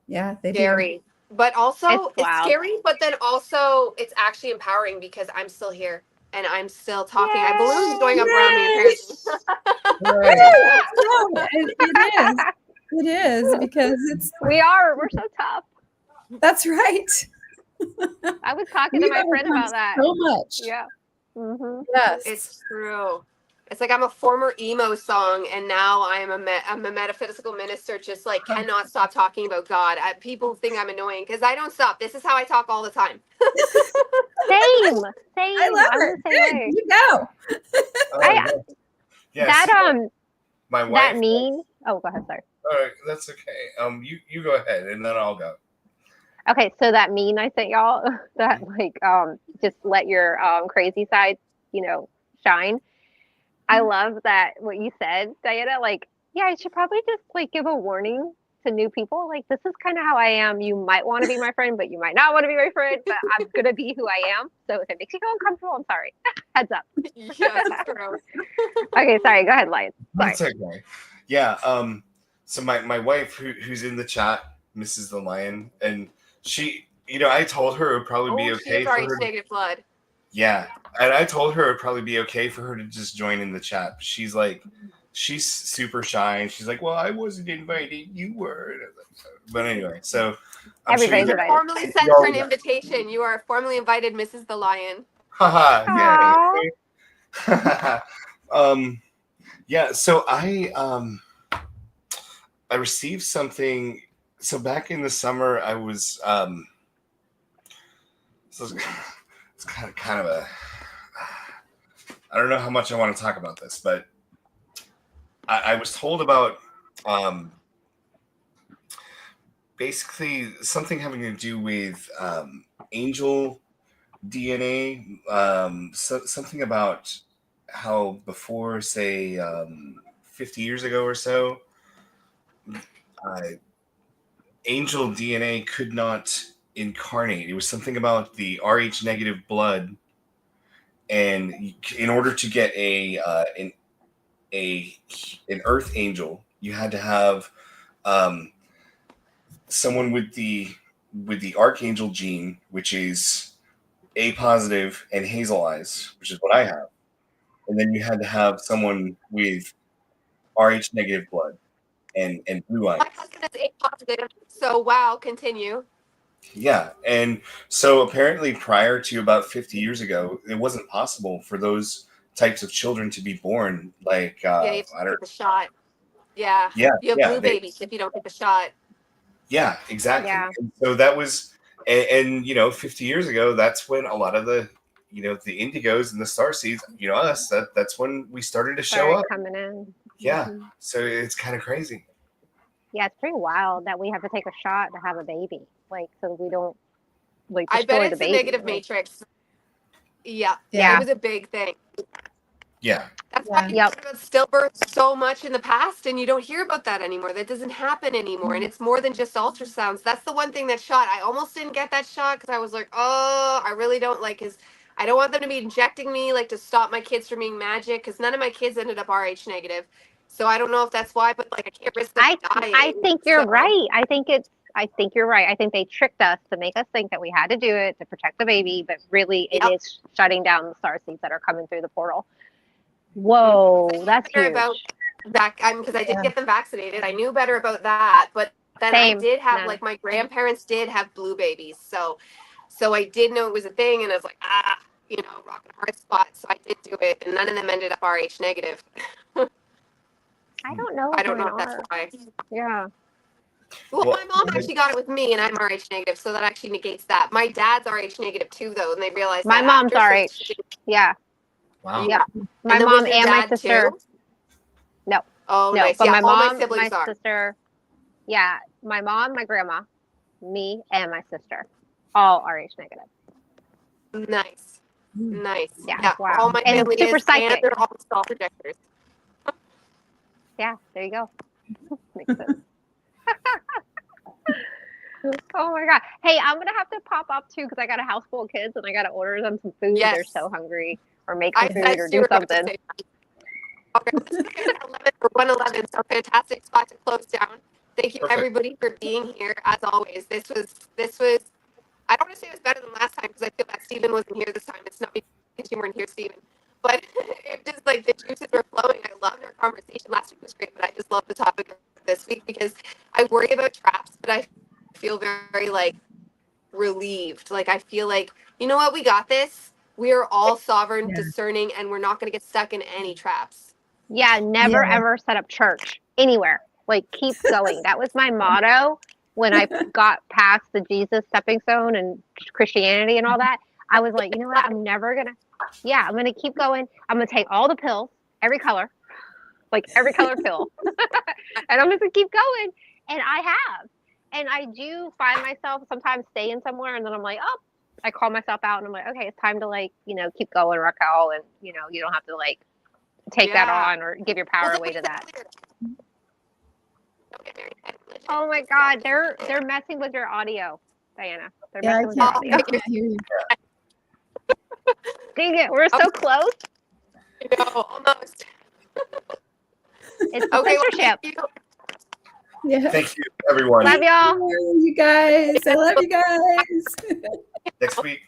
Speaker 2: Yeah, they do.
Speaker 1: Scary, but also
Speaker 3: It's
Speaker 1: it's
Speaker 3: wild.
Speaker 1: scary. But then also it's actually empowering because I'm still here and I'm still talking. I balloons going up around me. Apparently.
Speaker 2: No, it is. It is because it's
Speaker 3: We're so tough.
Speaker 2: that's right.
Speaker 3: I was talking to
Speaker 2: We've
Speaker 3: my friend
Speaker 2: overcome
Speaker 3: about that.
Speaker 2: so much.
Speaker 3: Yeah.
Speaker 2: Yes.
Speaker 1: It's true. It's like I'm a former emo song, and now I'm a metaphysical minister. Just like cannot stop talking about God. People think I'm annoying because I don't stop. This is how I talk all the time.
Speaker 3: Same.
Speaker 2: I love
Speaker 3: I'm
Speaker 2: it.
Speaker 3: the same
Speaker 2: Good.
Speaker 3: way.
Speaker 2: You go.
Speaker 5: Yes.
Speaker 3: That
Speaker 5: My wife.
Speaker 3: that mean. Oh, go ahead. Sorry.
Speaker 5: All right, that's okay. You go ahead, and then I'll go.
Speaker 3: Okay, so that meme I sent y'all that like just let your crazy side, shine. I love that what you said, Diana. Like, yeah, I should probably just like give a warning to new people. Like, this is kind of how I am. You might want to be my friend, but you might not want to be my friend. But I'm gonna be who I am. So if it makes you feel uncomfortable, I'm sorry. Heads up.
Speaker 1: Yes, it's true.
Speaker 3: Okay, sorry. Go ahead, Lion. Sorry.
Speaker 5: That's okay. Yeah. So my wife, who's in the chat, Mrs. the Lion, and she, I told her it would probably be
Speaker 1: Oh,
Speaker 5: okay
Speaker 1: she
Speaker 5: for
Speaker 1: has
Speaker 5: her.
Speaker 1: RH negative blood.
Speaker 5: Yeah, and I told her it'd probably be okay for her to just join in the chat. She's like, she's super shy, and she's like, "Well, I wasn't invited, you were." But anyway, so I'm sure
Speaker 3: Everybody's
Speaker 5: you-
Speaker 3: invited.
Speaker 1: Formally sent
Speaker 5: Yo,
Speaker 1: for an
Speaker 5: yeah.
Speaker 1: invitation. You are formally invited, Mrs. the Lion.
Speaker 5: Haha,
Speaker 3: Aw.
Speaker 5: yay. Yeah, so I received something. So back in the summer, I was so it's kind of a, I don't know how much I want to talk about this, but I was told about basically something having to do with angel DNA, something about how before, say, 50 years ago or so, angel DNA could not incarnate. It was something about the Rh negative blood, and in order to get an Earth angel, you had to have someone with the Archangel gene, which is A positive and hazel eyes, which is what I have. And then you had to have someone with Rh negative blood and blue eyes.
Speaker 1: My husband is A positive. So wow, continue.
Speaker 5: Yeah. And so apparently prior to about 50 years ago, it wasn't possible for those types of children to be born. Like,
Speaker 1: Yeah, you have
Speaker 5: I
Speaker 1: to
Speaker 5: don't
Speaker 1: take a shot. Yeah.
Speaker 5: Yeah.
Speaker 1: You have
Speaker 5: yeah,
Speaker 1: blue babies if you don't take a shot.
Speaker 5: Yeah, exactly.
Speaker 3: Yeah.
Speaker 5: And so that was, and 50 years ago, that's when a lot of the, the indigos and the starseeds, us, that's when we started to show
Speaker 3: Started
Speaker 5: up.
Speaker 3: coming in.
Speaker 5: Yeah.
Speaker 3: Mhm.
Speaker 5: So it's kind of crazy.
Speaker 3: Yeah, it's pretty wild that we have to take a shot to have a baby, like so we don't like
Speaker 1: I
Speaker 3: destroy
Speaker 1: bet
Speaker 3: the
Speaker 1: it's a
Speaker 3: baby.
Speaker 1: negative
Speaker 3: like,
Speaker 1: matrix. Yeah,
Speaker 3: Yeah.
Speaker 1: it was a big thing.
Speaker 5: Yeah.
Speaker 1: That's why you
Speaker 3: Yep.
Speaker 1: hear about stillbirth so much in the past, and you don't hear about that anymore. That doesn't happen anymore, and it's more than just ultrasounds. That's the one thing that shot. I almost didn't get that shot because I was like, oh, I really don't like his. I don't want them to be injecting me like to stop my kids from being magic because none of my kids ended up Rh negative. So I don't know if that's why, but like I can't risk them dying.
Speaker 3: I think you're
Speaker 1: so-
Speaker 3: right. I think you're right. I think they tricked us to make us think that we had to do it to protect the baby, but really it
Speaker 1: Yep.
Speaker 3: is shutting down the starseeds that are coming through the portal. Whoa, that's
Speaker 1: better
Speaker 3: huge.
Speaker 1: about because I did get them vaccinated. I knew better about that, but then
Speaker 3: Same.
Speaker 1: I did have
Speaker 3: No.
Speaker 1: like my grandparents did have blue babies, so I did know it was a thing, and I was like, rocking a hard spot. So I did do it, and none of them ended up Rh negative.
Speaker 3: I don't know.
Speaker 1: I
Speaker 3: if
Speaker 1: don't know
Speaker 3: mine
Speaker 1: if that's
Speaker 3: are.
Speaker 1: why.
Speaker 3: Yeah.
Speaker 1: Well,
Speaker 5: Well,
Speaker 1: my mom actually got it with me, and I'm Rh negative, so that actually negates that. My dad's Rh negative too, though, and they realized
Speaker 3: My
Speaker 1: that
Speaker 3: mom's
Speaker 1: after,
Speaker 3: Rh.
Speaker 1: so she didn't-
Speaker 3: Yeah.
Speaker 5: Wow.
Speaker 3: Yeah. My
Speaker 1: And then
Speaker 3: mom
Speaker 1: was your
Speaker 3: and my
Speaker 1: dad
Speaker 3: sister.
Speaker 1: too?
Speaker 3: No.
Speaker 1: Oh,
Speaker 3: No,
Speaker 1: nice.
Speaker 3: but
Speaker 1: Yeah,
Speaker 3: my
Speaker 1: all
Speaker 3: mom,
Speaker 1: my siblings are.
Speaker 3: sister. Yeah, my mom, my grandma, me, and my sister, all Rh negative.
Speaker 1: Nice. Nice.
Speaker 3: Yeah, wow.
Speaker 1: All my
Speaker 3: And
Speaker 1: family
Speaker 3: super
Speaker 1: is,
Speaker 3: psychic.
Speaker 1: and they're all skull projectors.
Speaker 3: Yeah, there you go. Makes sense. Oh my god! Hey, I'm gonna have to pop up too because I got a house full of kids and I gotta order them some food. They're
Speaker 1: Yes.
Speaker 3: so hungry, or make some
Speaker 1: I
Speaker 3: food,
Speaker 1: said
Speaker 3: or do
Speaker 1: Stuart was
Speaker 3: something.
Speaker 1: saying that. Okay, this is at 11 or 111, so fantastic spot to close down. Thank you
Speaker 5: Perfect.
Speaker 1: everybody for being here as always. This was I don't want to say it was better than last time because I feel that Stephen wasn't here this time. It's not because you weren't here, Stephen. But it just like the juices were flowing. I loved our conversation. Last week was great, but I just love the topic of this week because I worry about traps, but I feel very, very like relieved. Like I feel like, you know what, we got this. We are all sovereign,
Speaker 2: Yeah.
Speaker 1: discerning, and we're not gonna get stuck in any traps.
Speaker 3: Yeah, never
Speaker 2: Yeah.
Speaker 3: ever set up church anywhere. Like keep going. That was my motto when I got past the Jesus stepping stone and Christianity and all that. I was like, you know what? I'm gonna keep going. I'm gonna take all the pills, every color, like every color pill, and I'm gonna keep going. And I have. And I do find myself sometimes staying somewhere, and then I'm like, oh, I call myself out, and I'm like, okay, it's time to like, keep going, Raquel, and you don't have to like take that
Speaker 1: Yeah.
Speaker 3: on or give your power
Speaker 1: Well,
Speaker 3: away to
Speaker 1: like
Speaker 3: that.
Speaker 1: we said earlier, don't get married by religion.
Speaker 3: Oh my God, they're messing with your audio, Diana. They're
Speaker 2: Yeah, I
Speaker 3: messing with your
Speaker 2: can't,
Speaker 3: audio.
Speaker 2: I can't hear you.
Speaker 3: Dang it, we're so close.
Speaker 1: No, almost.
Speaker 3: It's the
Speaker 1: Okay, well,
Speaker 3: censorship.
Speaker 1: thank you.
Speaker 2: Yeah.
Speaker 5: Thank you, everyone.
Speaker 3: Love y'all.
Speaker 2: You guys. I love you guys.
Speaker 5: Next week.